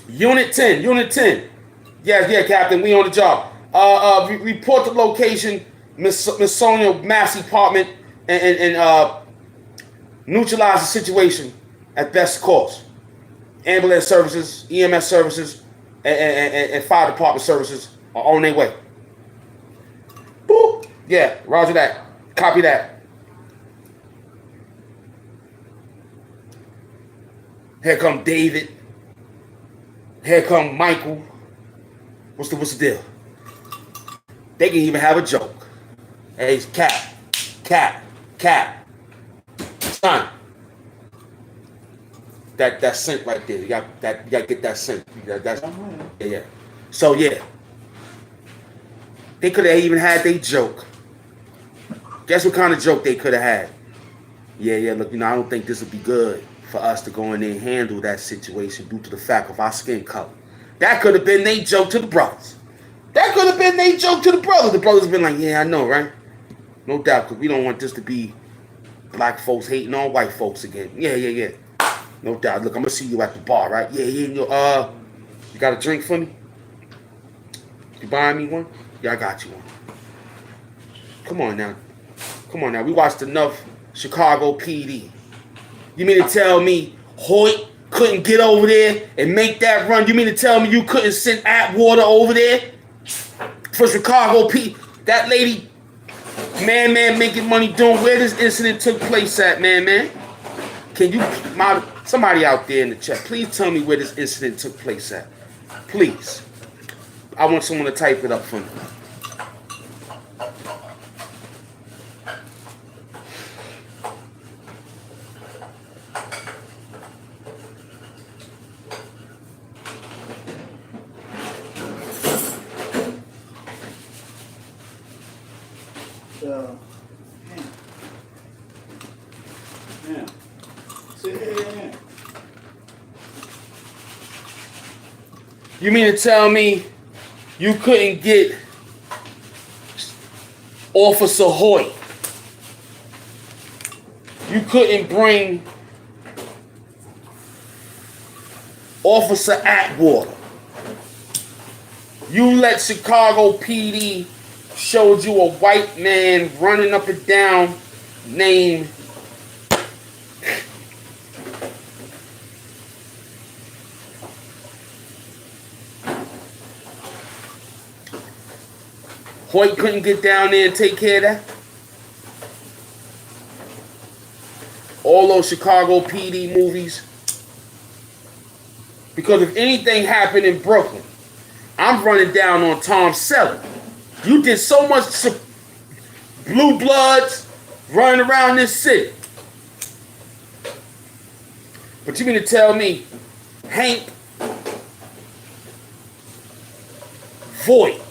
Unit 10. Yeah, Captain, we on the job. Report the location, Miss Sonya Massey apartment, and neutralize the situation at best course. Ambulance services, EMS services, and fire department services are on their way. Boop. Yeah, roger that. Copy that. Here come David. Here come Michael. What's the deal? They can even have a joke. Hey, it's Cap. Son. That scent right there. You got to get that scent. Yeah. So yeah. They could have even had their joke. Guess what kind of joke they could have had? Yeah, look, I don't think this would be good for us to go in there and handle that situation due to the fact of our skin color. That could have been their joke to the brothers. That could have been their joke to the brothers. The brothers have been like, yeah, I know, right? No doubt, because we don't want this to be black folks hating on white folks again. Yeah. No doubt. Look, I'm gonna see you at the bar, right? Yeah. You got a drink for me? You buying me one? Yeah, I got you one. Come on now. We watched enough Chicago PD. You mean to tell me Hoyt couldn't get over there and make that run? You mean to tell me you couldn't send Atwater over there for Chicago PD? That lady, man, making money doing where this incident took place at, man. Can you, somebody out there in the chat, please tell me where this incident took place at. Please. I want someone to type it up for me. You mean to tell me you couldn't get Officer Hoyt? You couldn't bring Officer Atwater? You let Chicago PD showed you a white man running up and down named Hoyt couldn't get down there and take care of that? All those Chicago PD movies. Because if anything happened in Brooklyn, I'm running down on Tom Selleck. You did so much blue bloods running around this city. But you mean to tell me Hank Voight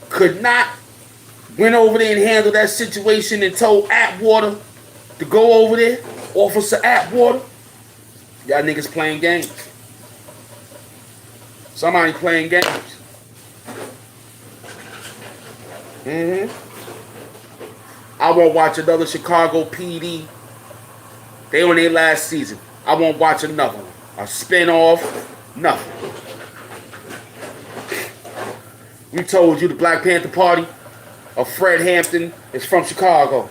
could not went over there and handle that situation and told Atwater to go over there? Officer Atwater? Y'all niggas playing games. Somebody playing games. I won't watch another Chicago PD. They on their last season. I won't watch another one. A spin-off. Nothing. We told you the Black Panther Party of Fred Hampton is from Chicago.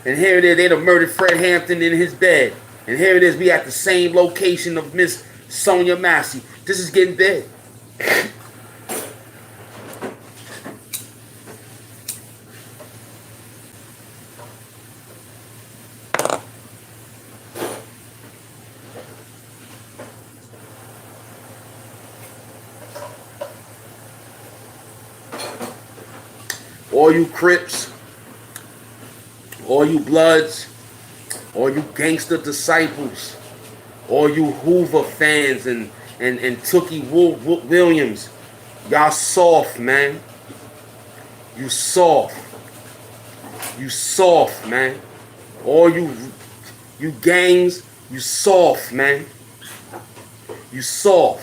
And here it is, they done murdered Fred Hampton in his bed. And here it is, we at the same location of Miss Sonia Massey. This is getting big. All you Crips, all you Bloods, all you gangster disciples, all you Hoover fans and Tookie Williams, y'all soft, man. You soft. You soft, man. All you gangs, you soft, man. You soft.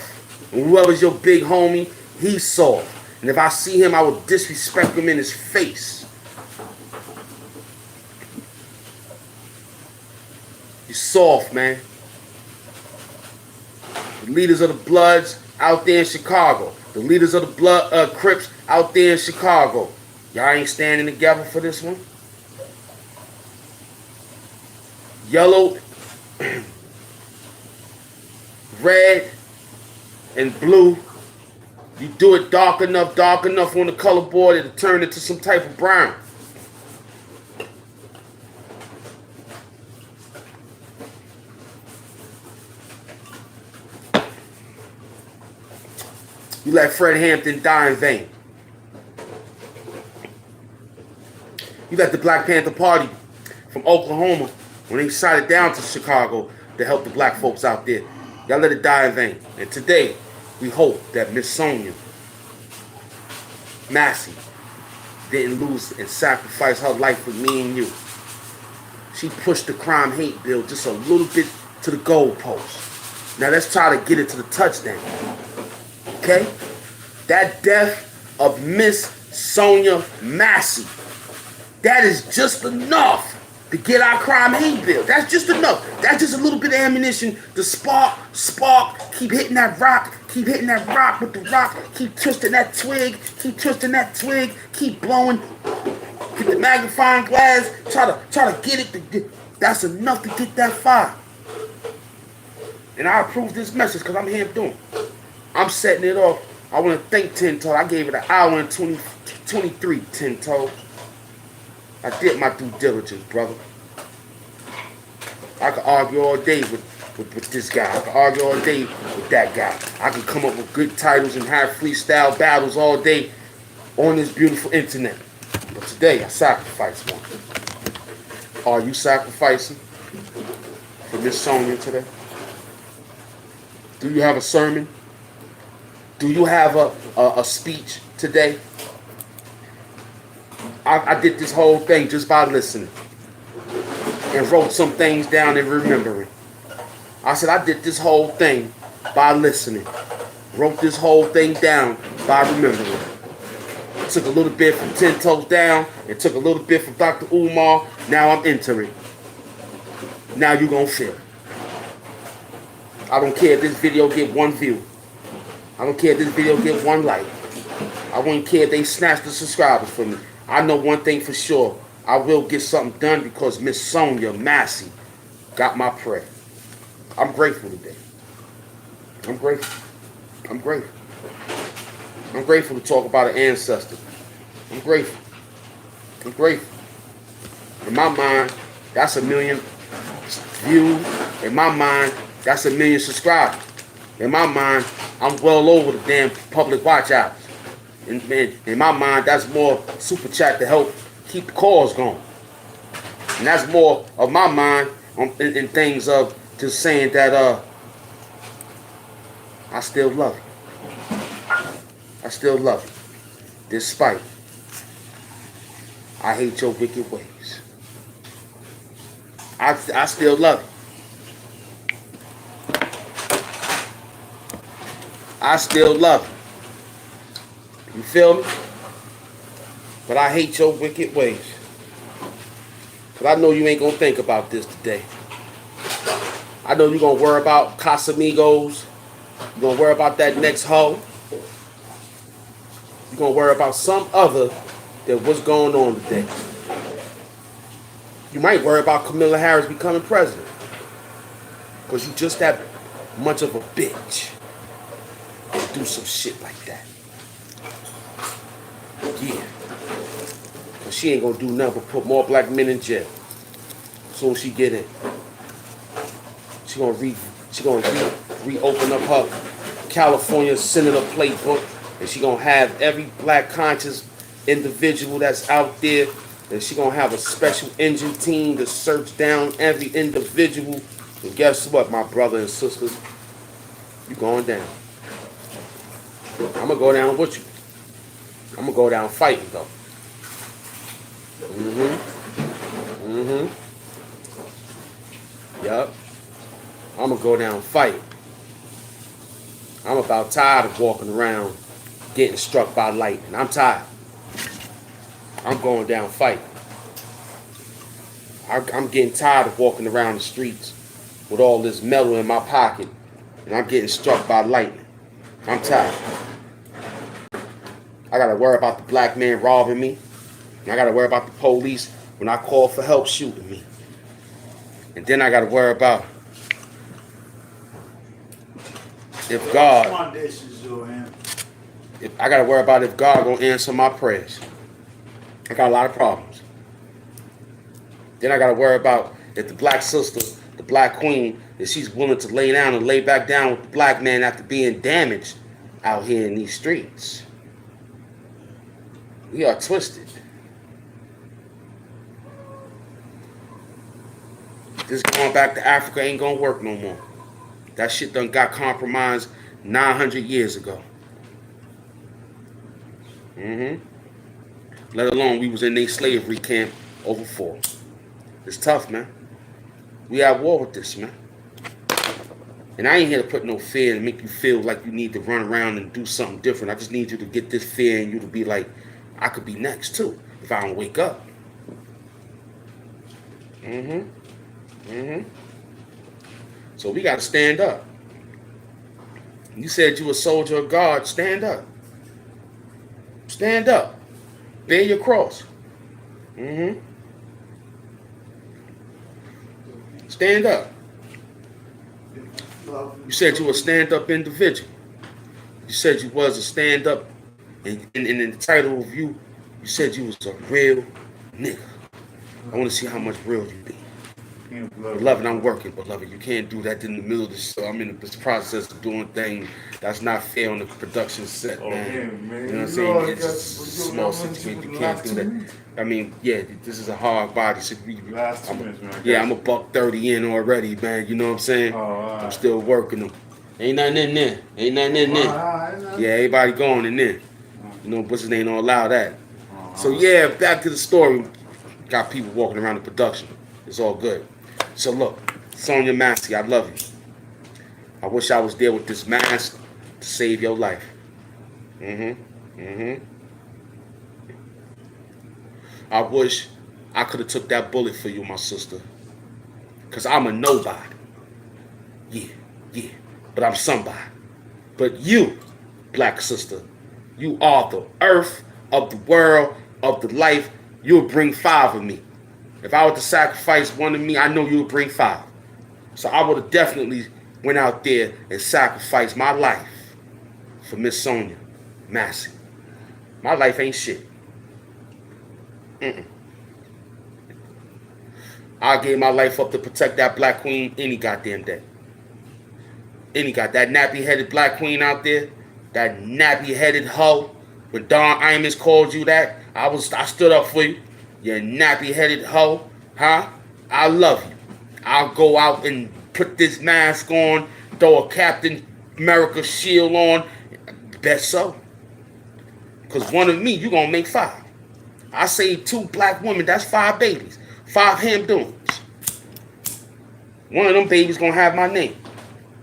And whoever's your big homie, he's soft. And if I see him, I will disrespect him in his face. You soft, man. The leaders of the Bloods out there in Chicago. The leaders of the Crips out there in Chicago. Y'all ain't standing together for this one? Yellow, red, and blue. You do it dark enough on the color board, it'll turn into some type of brown. You let Fred Hampton die in vain. You let the Black Panther Party from Oklahoma, when they shot it down to Chicago to help the black folks out there, y'all let it die in vain. And today, we hope that Miss Sonia Massey didn't lose and sacrifice her life for me and you. She pushed the crime hate bill just a little bit to the goalpost. Now let's try to get it to the touchdown. Okay? That death of Miss Sonia Massey. That is just enough to get our crime hate bill. That's just enough. That's just a little bit of ammunition to spark, keep hitting that rock with the rock, keep twisting that twig, keep blowing, get the magnifying glass, try to get it, that's enough to get that fire. And I approve this message because I'm here doing it. I'm setting it off. I want to thank 10 Toes. I gave it an hour and 23, 10 Toes. I did my due diligence, brother. I could argue all day with this guy. I could argue all day with that guy. I could come up with good titles and have freestyle battles all day on this beautiful internet. But today, I sacrificed one. Are you sacrificing for Miss Sonia today? Do you have a sermon? Do you have a speech today? I did this whole thing just by listening and wrote some things down and remembering. I said I did this whole thing by listening. Wrote this whole thing down by remembering. Took a little bit from 10 Toes Down and took a little bit from Dr. Umar. Now I'm entering. Now you gonna feel it. I don't care if this video get 1 view. I don't care if this video get 1 like. I wouldn't care if they snatch the subscribers from me. I know one thing for sure. I will get something done because Miss Sonia Massey got my prayer. I'm grateful today. I'm grateful. I'm grateful. I'm grateful to talk about an ancestor. I'm grateful. I'm grateful. In my mind, that's 1 million views. In my mind, that's 1 million subscribers. In my mind, I'm well over the damn public watch hours. In my mind, that's more super chat to help keep the cause going. And that's more of my mind in things of just saying that I still love you. I still love you. Despite I hate your wicked ways. I still love you. I still love you. You feel me? But I hate your wicked ways. But I know you ain't gonna think about this today. I know you're gonna worry about Casamigos. You're gonna worry about that next hoe. You're gonna worry about some other than what's going on today. You might worry about Kamala Harris becoming president. Because you just that much of a bitch to do some shit like that. Yeah. Cause she ain't gonna do nothing but put more black men in jail. Soon as she get in. She gonna reopen up her California Senator playbook, and she gonna have every black conscious individual that's out there, and she gonna have a special engine team to search down every individual. And guess what, my brother and sisters? You going down. I'm gonna go down with you. I'm gonna go down fighting though. Yup. I'm gonna go down fighting. I'm about tired of walking around getting struck by lightning. I'm tired. I'm going down fighting. I'm getting tired of walking around the streets with all this metal in my pocket and I'm getting struck by lightning. I'm tired. I gotta worry about the black man robbing me. And I gotta worry about the police when I call for help shooting me. And then I gotta worry about if God, I gotta worry about if God gonna answer my prayers. I got a lot of problems. Then I gotta worry about if the black sister, the black queen, if she's willing to lay down and lay back down with the black man after being damaged out here in these streets. We are twisted. This going back to Africa ain't gonna work no more. That shit done got compromised 900 years ago. Let alone we was in a slavery camp over 4. It's tough, man. We at war with this, man. And I ain't here to put no fear and make you feel like you need to run around and do something different. I just need you to get this fear in you to be like, I could be next too if I don't wake up. So we got to stand up. You said you a soldier of God. Stand up. Stand up. Bear your cross. Stand up. You said you were a stand-up individual. You said you was a stand-up, and in the title of you said you was a real nigga. I want to see how much real you be. Beloved, I'm working, beloved. You can't do that in the middle of this. So I'm in this process of doing things that's not fair on the production set, man. You know what I'm saying? It's just a small situation. You can't do that. I mean, yeah, this is a hard body. So Last 2 minutes, man. yeah, I'm a $130 in already, man. You know what I'm saying? Right. I'm still working them. Ain't nothing in there. Ain't nothing in there. Yeah, everybody going in there. You know, Bush's ain't gonna allow that. So yeah, back to the story. Got people walking around the production. It's all good. So look, Sonya Massey, I love you. I wish I was there with this mask to save your life. I wish I could have took that bullet for you, my sister. Cause I'm a nobody. Yeah. But I'm somebody. But you, black sister, you are the earth of the world, of the life. You'll bring 5 of me. If I were to sacrifice 1 of me, I know you would bring 5. So I would have definitely went out there and sacrificed my life for Miss Sonya Massey. My life ain't shit. I gave my life up to protect that black queen any goddamn day. Any got that nappy-headed black queen out there, that nappy-headed hoe. When Don Imus called you that, I stood up for you. You nappy-headed hoe, huh? I love you. I'll go out and put this mask on, throw a Captain America shield on. Bet so. Because 1 of me, you gonna make 5. I saved 2 black women, that's 5 babies. 5 Hamdoons. 1 of them babies gonna have my name.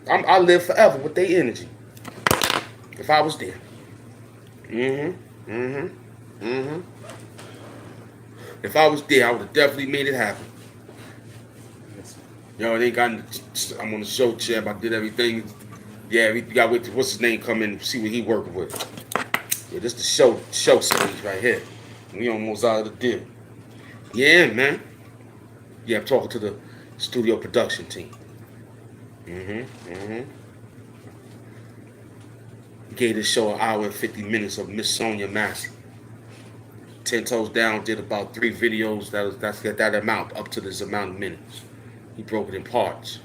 I live forever with their energy. If I was there. If I was there, I would have definitely made it happen. Yo, it ain't got. I'm on the show, Cheb. I did everything. Yeah, we got to wait till what's his name come in and see what he working with. Yeah, this the show stage right here. We almost out of the deal. Yeah, man. Yeah, I'm talking to the studio production team. Gave this show 1 hour and 50 minutes of Miss Sonya Massey. 10 Toes Down did about 3 videos. That's that amount, up to this amount of minutes. He broke it in parts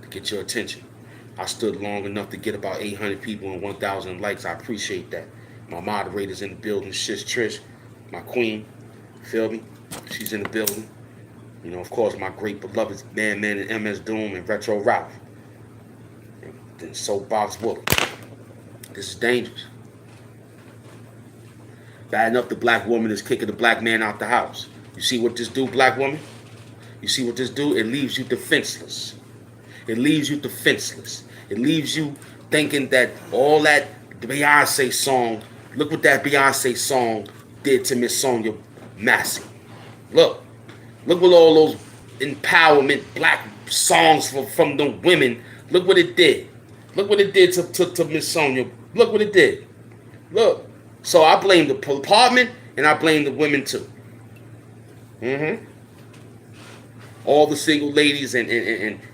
to get your attention. I stood long enough to get about 800 people and 1,000 likes. I appreciate that. My moderator's in the building, Shish Trish, my queen, feel me? She's in the building. You know, of course, my great beloved Man and MS Doom and Retro Ralph. And then Soapbox Willie. This is dangerous. Bad enough the black woman is kicking the black man out the house. You see what this do, black woman? You see what this do? It leaves you defenseless. It leaves you defenseless. It leaves you thinking that all that Beyonce song, look what that Beyonce song did to Miss Sonya Massey. Look what all those empowerment black songs from the women, look what it did. Look what it did to Miss Sonya. Look what it did. Look. So I blame the department and I blame the women too. All the single ladies and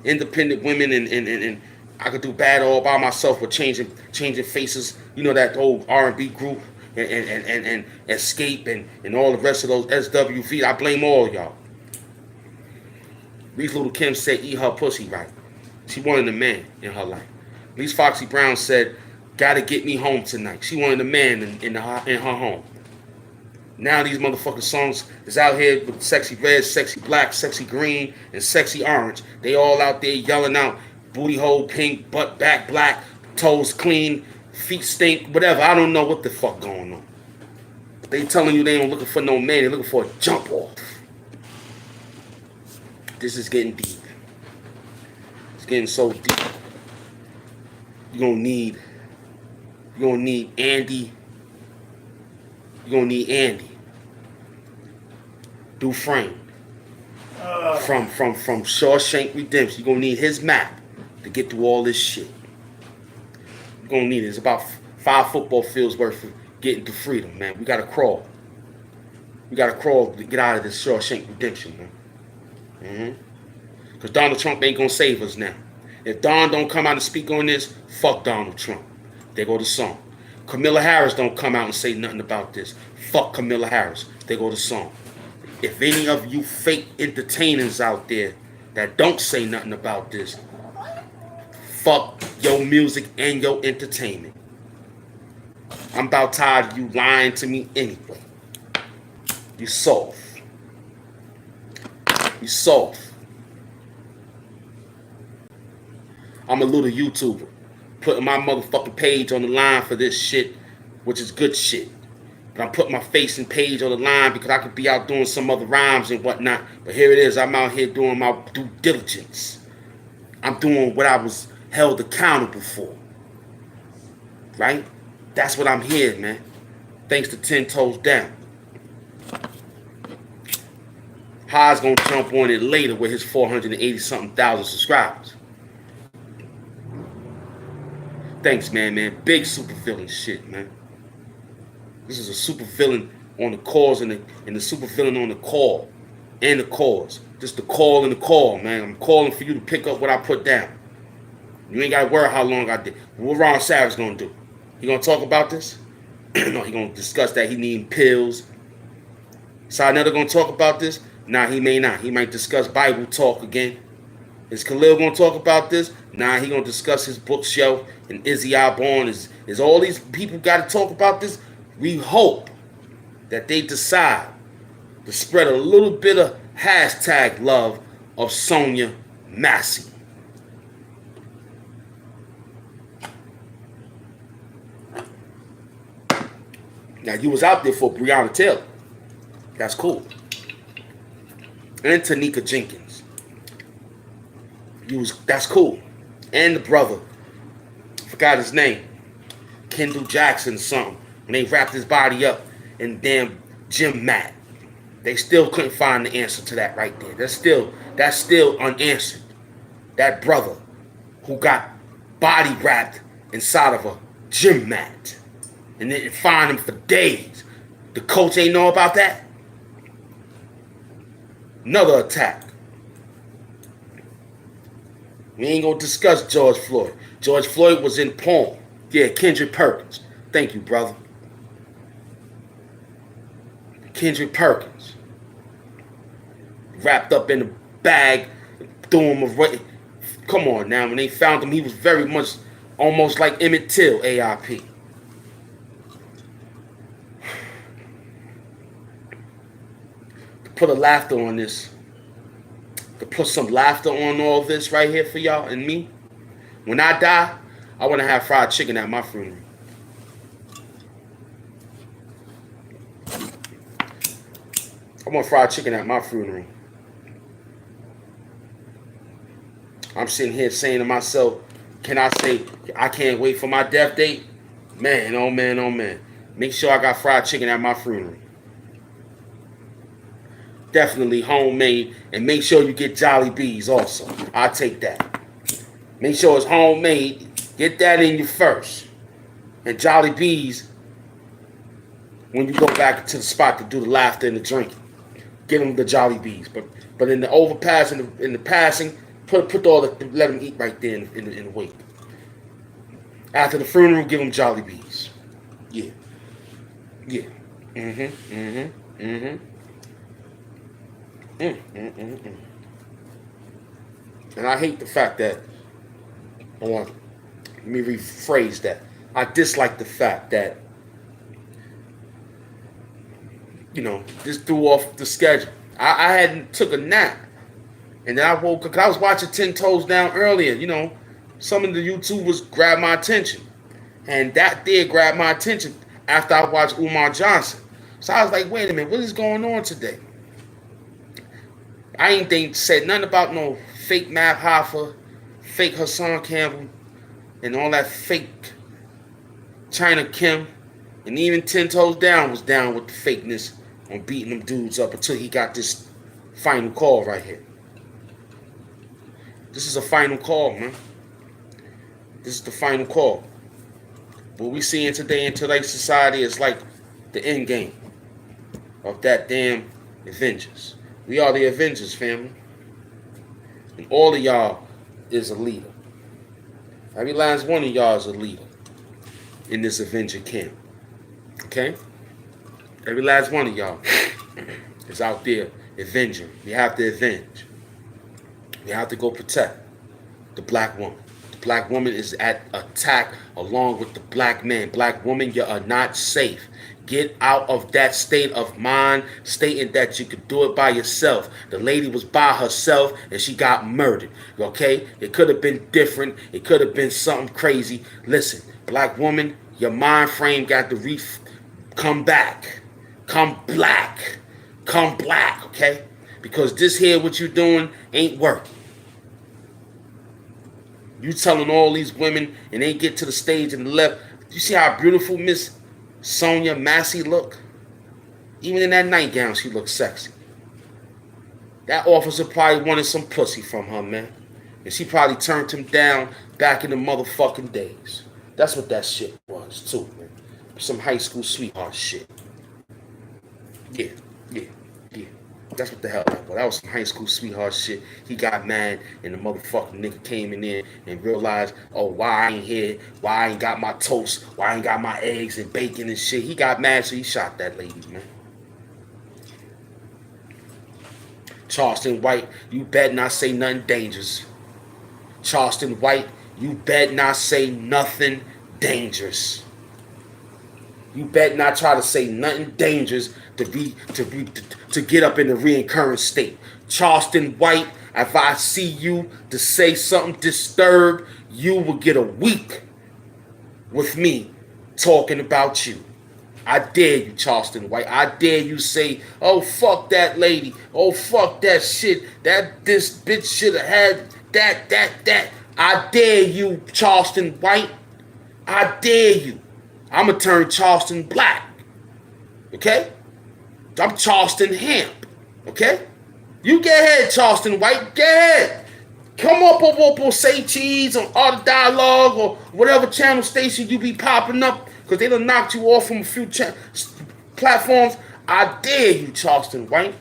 independent women and I could do bad all by myself with changing faces. You know that old R&B group and Escape and all the rest of those SWV. I blame all y'all. At least Little Kim said eat her pussy right. She wanted a man in her life. At least Foxy Brown said, gotta get me home tonight. She wanted a man in her home. Now these motherfucking songs is out here with sexy red, sexy black, sexy green, and sexy orange. They all out there yelling out, booty hole pink, butt back black, toes clean, feet stink, whatever. I don't know what the fuck going on. But they telling you they ain't looking for no man. They're looking for a jump off. This is getting deep. It's getting so deep. You're gonna need Andy. You're gonna need Andy Dufresne from Shawshank Redemption. You're gonna need his map to get through all this shit. You're gonna need it. It's about 5 football fields worth of getting to freedom, man. We gotta crawl. We gotta crawl to get out of this Shawshank Redemption, man. Because Donald Trump ain't gonna save us now. If Don don't come out and speak on this, fuck Donald Trump. There go the song. Kamala Harris don't come out and say nothing about this. Fuck Kamala Harris. There go the song. If any of you fake entertainers out there that don't say nothing about this, fuck your music and your entertainment. I'm about tired of you lying to me anyway. You soft. You soft. I'm a little YouTuber, putting my motherfucking page on the line for this shit, which is good shit. But I'm putting my face and page on the line because I could be out doing some other rhymes and whatnot. But here it is, I'm out here doing my due diligence. I'm doing what I was held accountable for. Right? That's what I'm here, man. Thanks to 10 Toes Down. Ha's gonna jump on it later with his 480-something thousand subscribers. Thanks, man. Big super villain shit, man. This is a super villain on the cause and the super villain on the call and the cause. Just the call and the call, man. I'm calling for you to pick up what I put down. You ain't got to worry how long I did. What Ron Savage gonna do? He gonna talk about this? No, he gonna discuss that he needing pills. Sarnetta gonna talk about this? Nah, he may not. He might discuss Bible talk again. Is Khalil gonna talk about this? Nah, he gonna discuss his bookshelf and Izzy Alborn. Is all these people got to talk about this? We hope that they decide to spread a little bit of hashtag love of Sonia Massey. Now, you was out there for Breonna Taylor. That's cool. And Tanika Jenkins. That's cool. And the brother, forgot his name, Kendall Jackson or something. And they wrapped his body up in damn gym mat. They still couldn't find the answer to that right there. That's still unanswered. That brother who got body wrapped inside of a gym mat. And they didn't find him for days. The coach ain't know about that. Another attack. We ain't gonna discuss George Floyd. George Floyd was in Palm. Yeah, Kendrick Perkins. Thank you, brother. Kendrick Perkins. Wrapped up in a bag, threw him away. Come on now, when they found him, he was very much almost like Emmett Till, AIP. To put a laughter on this, to put some laughter on all this right here for y'all and me, when I die, I want to have fried chicken at my funeral. I want fried chicken at my funeral. I'm sitting here saying to myself, can I say I can't wait for my death date? Man, oh man, oh man. Make sure I got fried chicken at my funeral. Definitely homemade, and make sure you get Jolly Bees also. I'll take that. Make sure it's homemade. Get that in you first. And Jolly Bees, when you go back to the spot to do the laughter and the drinking, give them the Jolly Bees. But in the overpass, in the passing, put all the, let them eat right there in the wake. After the funeral, give them Jolly Bees. Yeah. Yeah. And I hate the fact that, let me rephrase that. I dislike the fact that, this threw off the schedule. I hadn't took a nap. And then I woke up, 'cause I was watching 10 Toes Down earlier. Some of the YouTubers grabbed my attention. And that did grab my attention after I watched Umar Johnson. So I was like, wait a minute, what is going on today? I ain't said nothing about no fake Matt Hoffa, fake Hassan Campbell. and all that fake China Kim, and even 10 Toes Down was down with the fakeness on beating them dudes up until he got this final call right here. This is a final call, man. This is the final call. What we seeing today in today's society is like the end game of that damn Avengers. We are the Avengers, family. And all of y'all is a leader. Every last one of y'all is a leader in this Avenger camp. Okay? Every last one of y'all is out there avenging. We have to avenge. We have to go protect the black woman. The black woman is at attack along with the black man. Black woman, you are not safe. Get out of that state of mind, stating that you could do it by yourself. The lady was by herself and she got murdered. Okay? It could have been different. It could have been something crazy. Listen, black woman, your mind frame got to come back. Come black. Come black, okay? Because this here, what you doing, ain't working. You telling all these women, and they get to the stage and the left. You see how beautiful Miss Sonia Massey look? Even in that nightgown, she looks sexy. That officer probably wanted some pussy from her, man. And she probably turned him down back in the motherfucking days. That's what that shit was, too, man. Some high school sweetheart shit. Yeah. That's what the hell that was. That was some high school sweetheart shit. He got mad and the motherfucking nigga came in there and realized, oh, why I ain't here? Why I ain't got my toast? Why I ain't got my eggs and bacon and shit? He got mad, so he shot that lady, man. Charleston White, you better not say nothing dangerous. Charleston White, you better not say nothing dangerous. You better not try to say nothing dangerous to get up in the reoccurring state. Charleston White, if I see you to say something disturbed, you will get a week with me talking about you. I dare you, Charleston White. I dare you say, oh, fuck that lady. Oh, fuck that shit. This bitch should have had that. I dare you, Charleston White. I dare you. I'm going to turn Charleston black. Okay? I'm Charleston Hemp. Okay? You get ahead, Charleston White. Get ahead. Come up on Say Cheese or Art of Dialogue or whatever channel station you be popping up because they done knocked you off from a few platforms. I dare you, Charleston White.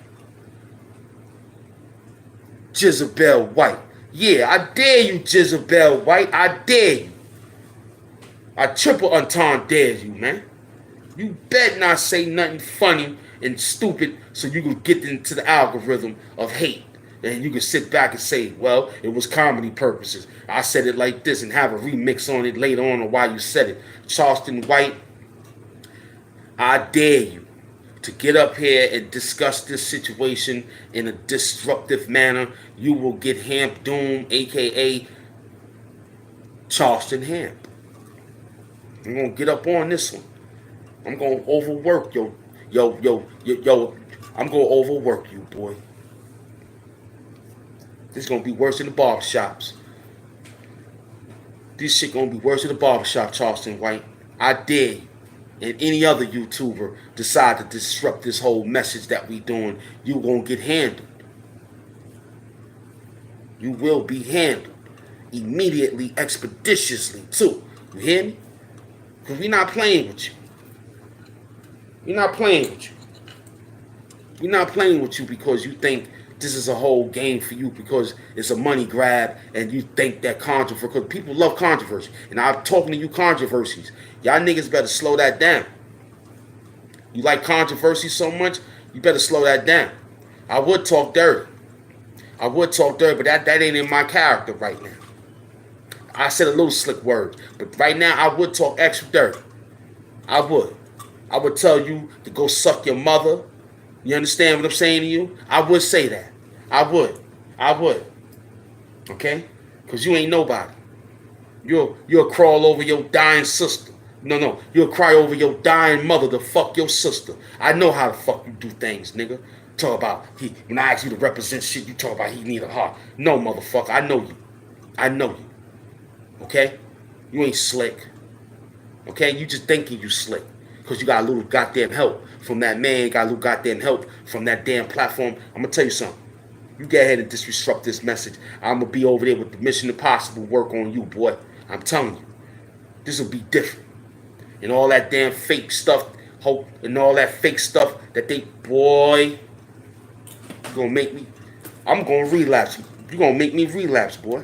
Jezebel White. Yeah, I dare you, Jezebel White. I dare you. I triple entendre dare you, man. You better not say nothing funny and stupid so you can get into the algorithm of hate. And you can sit back and say, well, it was comedy purposes. I said it like this and have a remix on it later on or why you said it. Charleston White, I dare you to get up here and discuss this situation in a disruptive manner. You will get Hamp Doom, a.k.a. Charleston Hamp. I'm going to get up on this one. I'm going to overwork yo. I'm going to overwork you, boy. This is going to be worse than the barbershops. This shit going to be worse than the barbershop, Charleston White. I dare you. And any other YouTuber decide to disrupt this whole message that we doing, you going to get handled. You will be handled. Immediately, expeditiously, too. You hear me? Because we're not playing with you. We're not playing with you. We're not playing with you because you think this is a whole game for you because it's a money grab and you think that controversy, because people love controversy. And I'm talking to you controversies. Y'all niggas better slow that down. You like controversy so much, you better slow that down. I would talk dirty. But that ain't in my character right now. I said a little slick word, but right now I would talk extra dirty. I would tell you to go suck your mother. You understand what I'm saying to you? I would say that. I would. Okay? Because you ain't nobody. You'll crawl over your dying sister. No. You'll cry over your dying mother to fuck your sister. I know how the fuck you do things, nigga. Talk about, when I ask you to represent shit, you talk about he need a heart. No, motherfucker, I know you. Okay? You ain't slick. Okay? You just thinking you slick. Because you got a little goddamn help from that man. Got a little goddamn help from that damn platform. I'm going to tell you something. You go ahead and disrupt this message. I'm going to be over there with the Mission Impossible work on you, boy. I'm telling you. This will be different. And all that damn fake stuff, hope, and all that fake stuff that they, boy, you gonna make me, I'm gonna relapse. You gonna make me relapse, boy.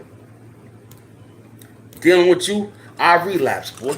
Dealing with you, I relapse, boy.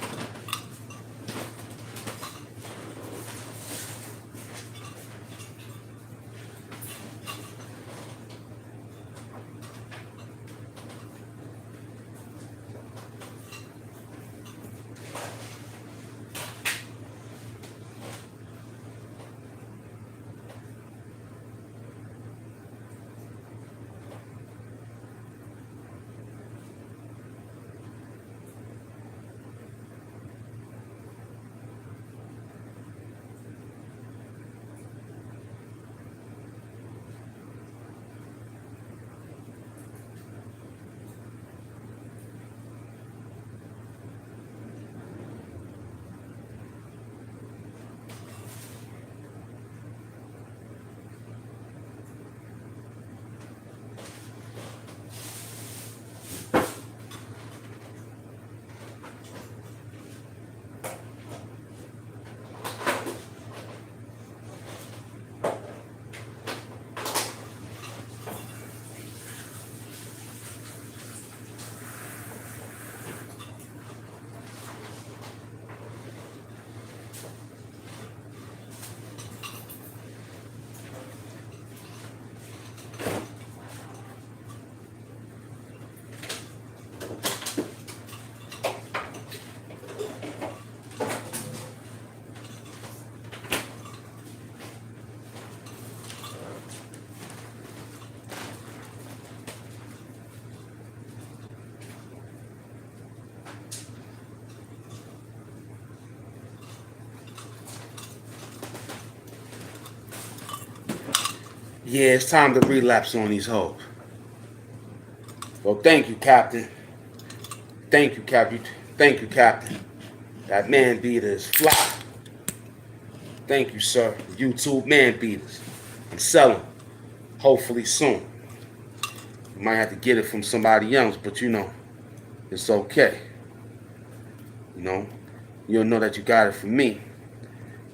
Yeah, it's time to relapse on these hoes. Well, thank you, Captain. Thank you, Captain. Thank you, Captain. That man beater is fly. Thank you, sir. YouTube man beaters. I'm selling. Hopefully soon. You might have to get it from somebody else, but you know, it's okay. You know, you'll know that you got it from me.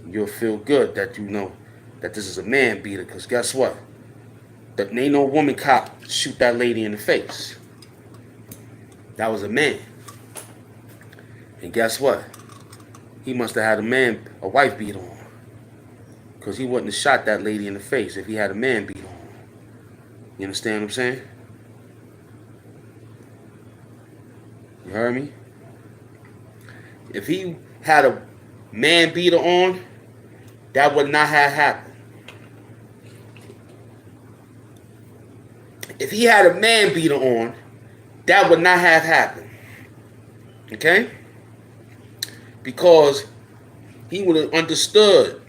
You'll feel good that you know that this is a man beater, because guess what? That ain't no woman cop shoot that lady in the face. That was a man. And guess what? He must have had a wife beat on. Because he wouldn't have shot that lady in the face if he had a man beat on. You understand what I'm saying? You heard me? If he had a man beater on, that would not have happened. If he had a man beater on, that would not have happened. Okay? Because he would have understood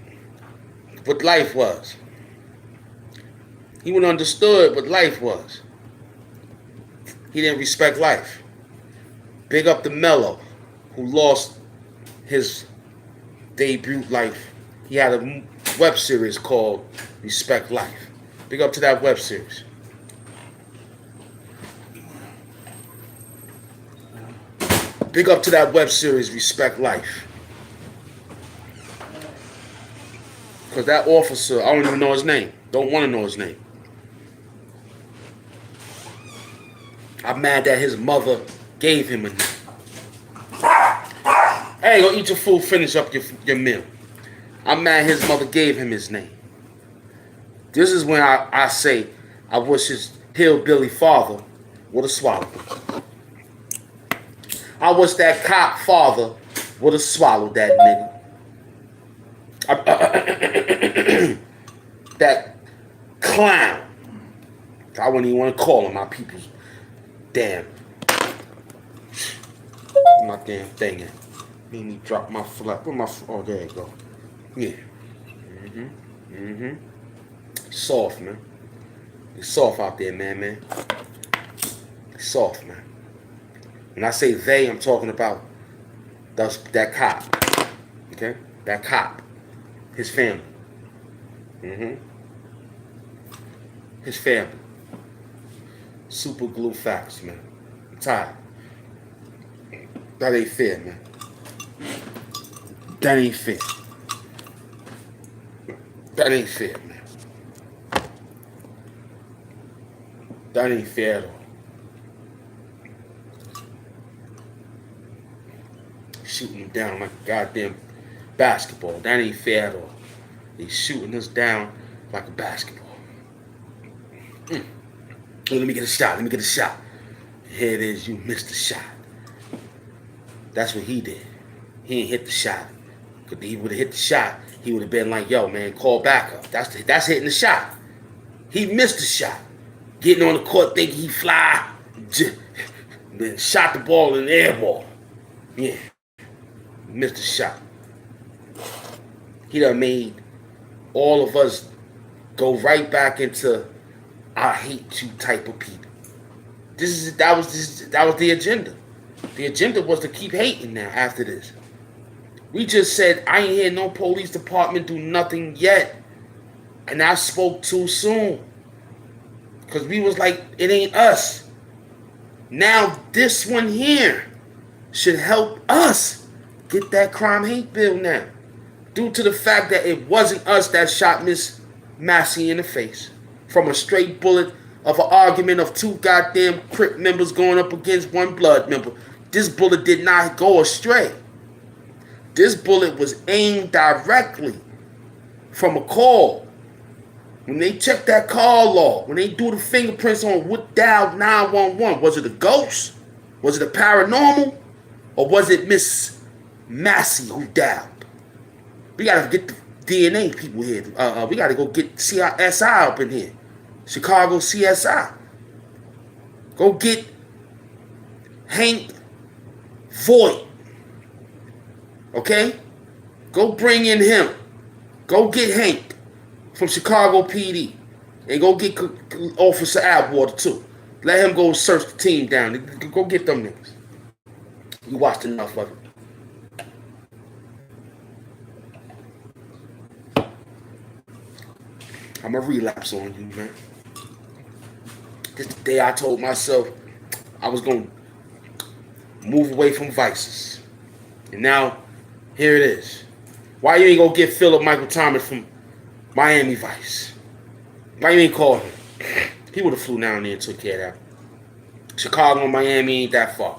what life was. He would have understood what life was. He didn't respect life. Big up the Mellow, who lost his debut life. He had a web series called Respect Life. Big up to that web series. Big up to that web series, Respect Life. Because that officer, I don't even know his name. Don't want to know his name. I'm mad that his mother gave him a name. Hey, go eat your food, finish up your meal. I'm mad his mother gave him his name. This is when I say I wish his hillbilly father would have swallowed him. I wish that cop father would have swallowed that nigga. That clown. I wouldn't even want to call him my people's damn. My damn thing in. Made me drop my flap. Where my, oh, there you go. Yeah. Soft, man. It's soft out there, man. It's soft, man. When I say they, I'm talking about that cop. Okay? That cop. His family. His family. Super glue facts, man. I'm tired. That ain't fair, man. That ain't fair. That ain't fair, man. That ain't fair at all. Shooting them down like a goddamn basketball. That ain't fair at all. They shooting us down like a basketball. Hey, let me get a shot. Let me get a shot. Here it is. You missed the shot. That's what he did. He ain't hit the shot. Because he would have hit the shot, he would have been like, yo, man, call backup. That's hitting the shot. He missed the shot. Getting on the court thinking he fly. Then shot the ball in the air ball. Yeah. Missed the shot. He done made all of us go right back into I hate you type of people. That was the agenda. The agenda was to keep hating now after this. We just said, I ain't hear no police department do nothing yet. And I spoke too soon. Because we was like, it ain't us. Now this one here should help us get that crime hate bill now. Due to the fact that it wasn't us that shot Miss Massey in the face. From a straight bullet of an argument of two goddamn Crip members going up against one Blood member. This bullet did not go astray. This bullet was aimed directly from a call. When they checked that call log, when they do the fingerprints on what dialed 911, was it a ghost? Was it a paranormal? Or was it Miss Massey who dialed? We gotta get the DNA people here. We gotta go get CSI up in here. Chicago CSI. Go get Hank Voigt. Okay? Go bring in him. Go get Hank from Chicago PD. And go get Officer Atwater too. Let him go search the team down. Go get them niggas. You watched enough of it. I'm going to relapse on you, man. This the day I told myself I was going to move away from vices. And now, here it is. Why you ain't going to get Philip Michael Thomas from Miami Vice? Why you ain't called him? He would have flew down there and took care of that. Chicago and Miami ain't that far.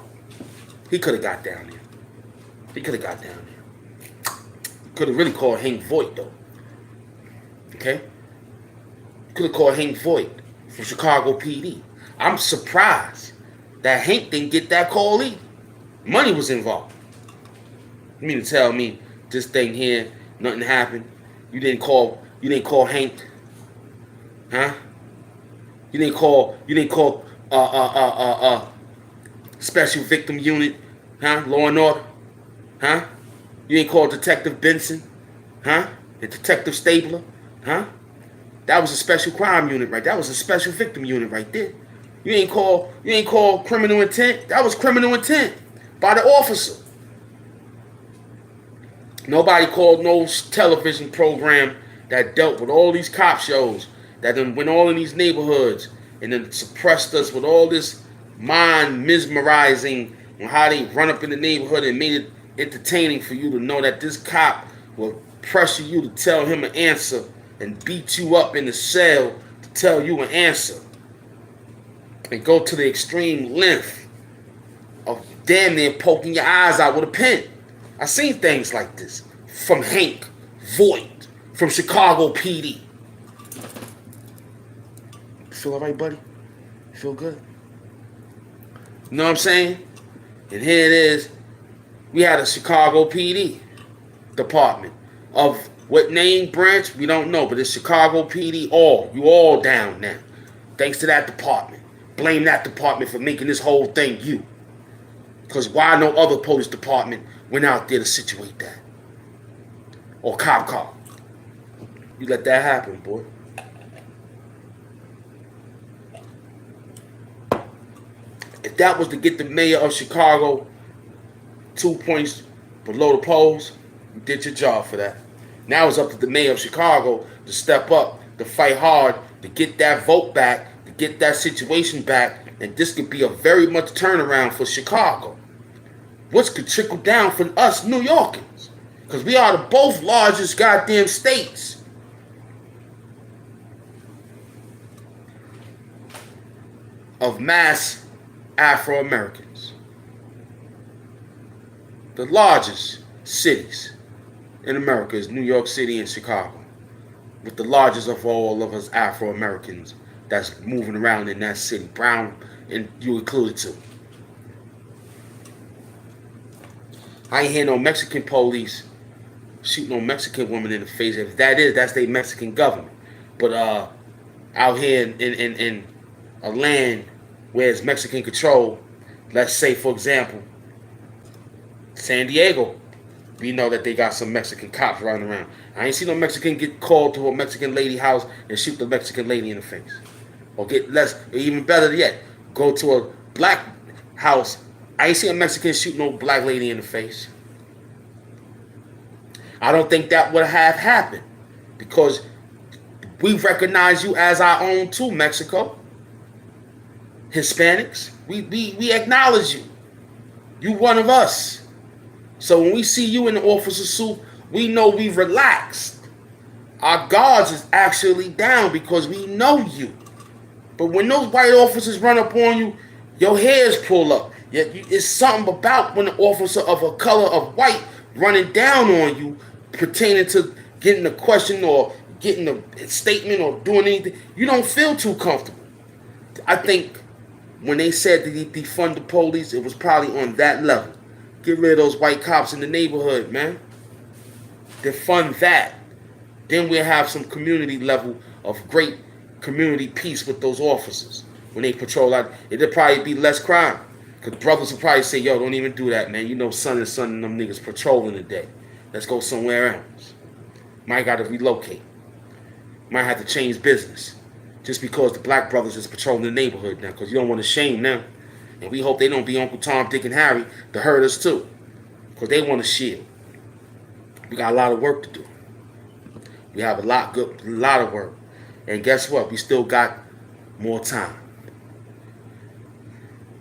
He could have got down there. He could have got down there. Could have really called Hank Voigt, though. Okay? Could have called Hank Voigt from Chicago PD. I'm surprised that Hank didn't get that call either. Money was involved. You mean to tell me this thing here, nothing happened? You didn't call Hank? Huh? You didn't call Special Victim Unit, huh? Law and Order, huh? You ain't called Detective Benson, huh? And Detective Stabler, huh? That was a special crime unit, right? That was a special victim unit right there. You ain't call criminal intent. That was criminal intent by the officer. Nobody called no television program that dealt with all these cop shows that then went all in these neighborhoods and then suppressed us with all this mind mesmerizing on how they run up in the neighborhood and made it entertaining for you to know that this cop will pressure you to tell him an answer and beat you up in the cell to tell you an answer. And go to the extreme length of damn near poking your eyes out with a pen. I seen things like this from Hank Voigt from Chicago PD. Feel all right, buddy? Feel good? You know what I'm saying? And here it is. We had a Chicago PD department of what name branch? We don't know, but it's Chicago PD all. You all down now. Thanks to that department. Blame that department for making this whole thing you. Because why no other police department went out there to situate that? Or cop car. You let that happen, boy. if that was to get the mayor of Chicago 2 points below the polls, you did your job for that. Now it's up to the mayor of Chicago to step up, to fight hard, to get that vote back, to get that situation back, and this could be a very much turnaround for Chicago, which could trickle down for us New Yorkers, because we are the both largest goddamn states. Of mass Afro-Americans. The largest cities in America is New York City and Chicago, with the largest of all of us Afro-Americans that's moving around in that city. Brown, and you included too. I ain't hear no Mexican police shoot no Mexican woman in the face. If that is, that's their Mexican government. But out here in a land where it's Mexican control, let's say, for example, San Diego, we know that they got some Mexican cops running around. I ain't seen no Mexican get called to a Mexican lady house and shoot the Mexican lady in the face. Or get less, or even better yet, go to a black house. I ain't seen a Mexican shoot no black lady in the face. I don't think that would have happened, because we recognize you as our own too, Mexico. Hispanics, we acknowledge you. You one of us. So when we see you in the officer suit, we know we relaxed. Our guards is actually down because we know you. But when those white officers run up on you, your hairs pull up. It's something about when an officer of a color of white running down on you, pertaining to getting a question or getting a statement or doing anything, you don't feel too comfortable. I think when they said that they defund the police, it was probably on that level. Get rid of those white cops in the neighborhood, man. Defund that. Then we'll have some community level of great community peace with those officers. When they patrol out, it'll probably be less crime. Because brothers will probably say, yo, don't even do that, man. You know son and them niggas patrolling today. Let's go somewhere else. Might got to relocate. Might have to change business. Just because the black brothers is patrolling the neighborhood now. Because you don't want to shame them. And we hope they don't be Uncle Tom, Dick, and Harry to hurt us too. Because they want to shield. We got a lot of work to do. We have a lot of work. And guess what? We still got more time.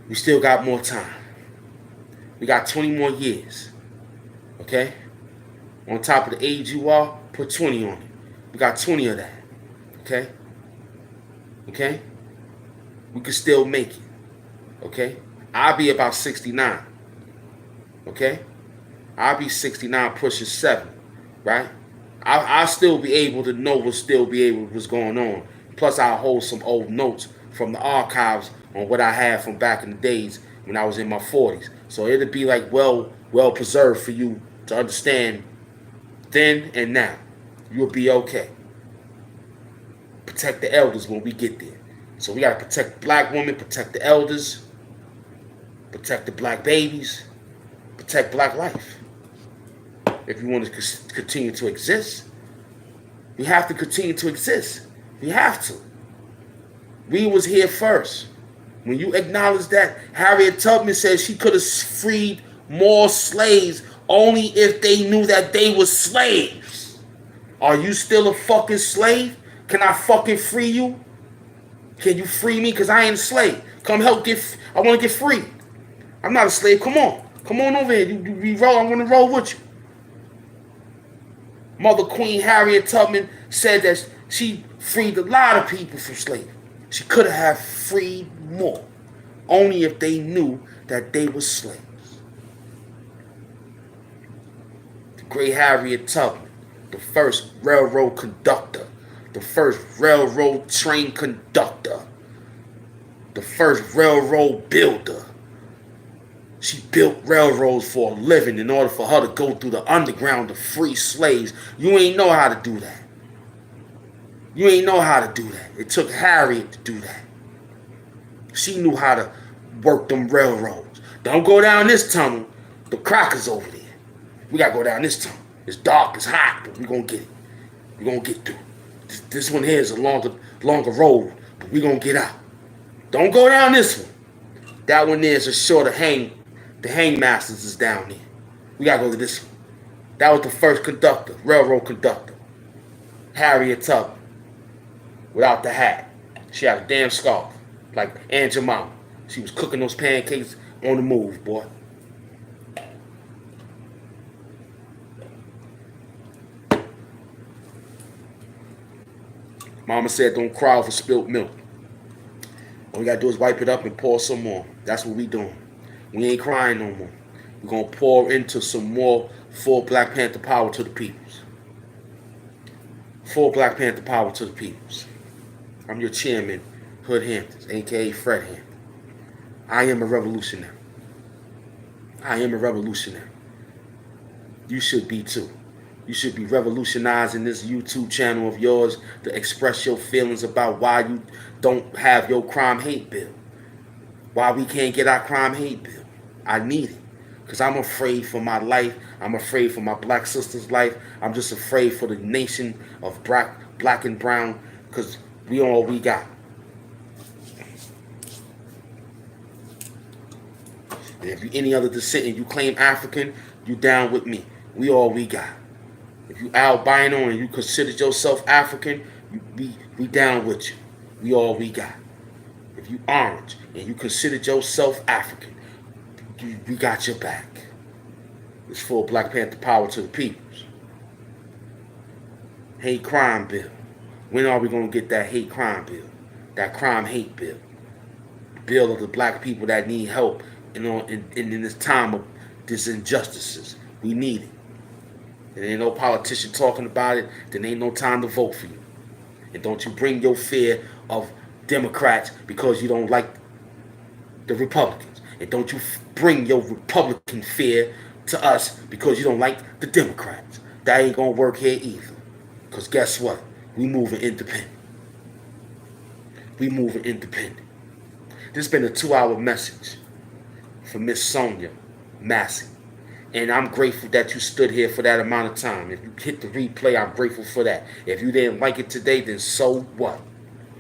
We still got more time. We got 20 more years. Okay? On top of the age you are, put 20 on it. We got 20 of that. Okay? Okay? We can still make it. Okay? I'll be about 69. Okay? I'll be 69 pushing 7. Right? I'll still be able to know what's going on. Plus, I'll hold some old notes from the archives on what I had from back in the days when I was in my 40s. So it'll be like well preserved for you to understand then and now. You'll be okay. Protect the elders when we get there. So we got to protect the black women, protect the elders, protect the black babies, protect black life. If you want to continue to exist, we have to continue to exist. We have to. We was here first. When you acknowledge that, Harriet Tubman said she could have freed more slaves only if they knew that they were slaves. Are you still a fucking slave? Can I fucking free you? Can you free me? Because I ain't a slave. Come help I want to get free. I'm not a slave. Come on. Come on over here. You roll. I want to roll with you. Mother Queen Harriet Tubman said that she freed a lot of people from slavery. She could have freed more, only if they knew that they were slaves. The great Harriet Tubman, the first railroad conductor, the first railroad train conductor, the first railroad builder. She built railroads for a living in order for her to go through the underground to free slaves. You ain't know how to do that. You ain't know how to do that. It took Harriet to do that. She knew how to work them railroads. Don't go down this tunnel. The crackers over there. We gotta go down this tunnel. It's dark, it's hot, but we're gonna get it. We're gonna get through. This one here is a longer road, but we're gonna get out. Don't go down this one. That one there is a short of the hangmasters is down there. We gotta go to this one. That was the first conductor, railroad conductor. Harriet Tubman, without the hat. She had a damn scarf, like Aunt Jemima. She was cooking those pancakes on the move, boy. Mama said don't cry over spilt milk. All we gotta do is wipe it up and pour some more. That's what we doing. We ain't crying no more. We're gonna pour into some more full Black Panther power to the peoples. Full Black Panther power to the peoples. I'm your chairman, Hood Hamptons, aka Fred Hampton. I am a revolutionary. I am a revolutionary. You should be too. You should be revolutionizing this YouTube channel of yours to express your feelings about why you don't have your crime hate bill. Why we can't get our crime hate bill. I need it. Because I'm afraid for my life. I'm afraid for my black sister's life. I'm just afraid for the nation of black and brown. Because we all we got. And if you any other descent and you claim African, you down with me. We all we got. If you albino and you consider yourself African, we down with you. We all we got. If you orange and you consider yourself African, we got your back. It's full Black Panther power to the peoples. Hate crime bill. When are we going to get that hate crime bill? That crime hate bill. Bill of the black people that need help in this time of these injustices. We need it. There ain't no politician talking about it, then ain't no time to vote for you. And don't you bring your fear of Democrats because you don't like the Republicans. And don't you bring your Republican fear to us because you don't like the Democrats. That ain't gonna work here either. Because guess what? We moving independent. We moving independent. This has been a 2-hour message from Miss Sonia Massey. And I'm grateful that you stood here for that amount of time. If you hit the replay, I'm grateful for that. If you didn't like it today, then so what?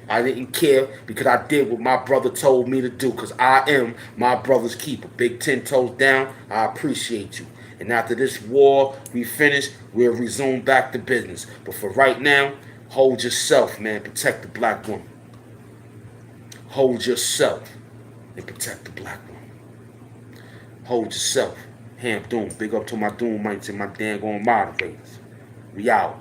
I didn't care because I did what my brother told me to do because I am my brother's keeper. Big 10 toes down, I appreciate you. And after this war, we finish, we'll resume back to business. But for right now, hold yourself, man. Protect the black woman. Hold yourself and protect the black woman. Hold yourself. Ham Doom. Big up to my Doom mites and my dang on moderators. We out.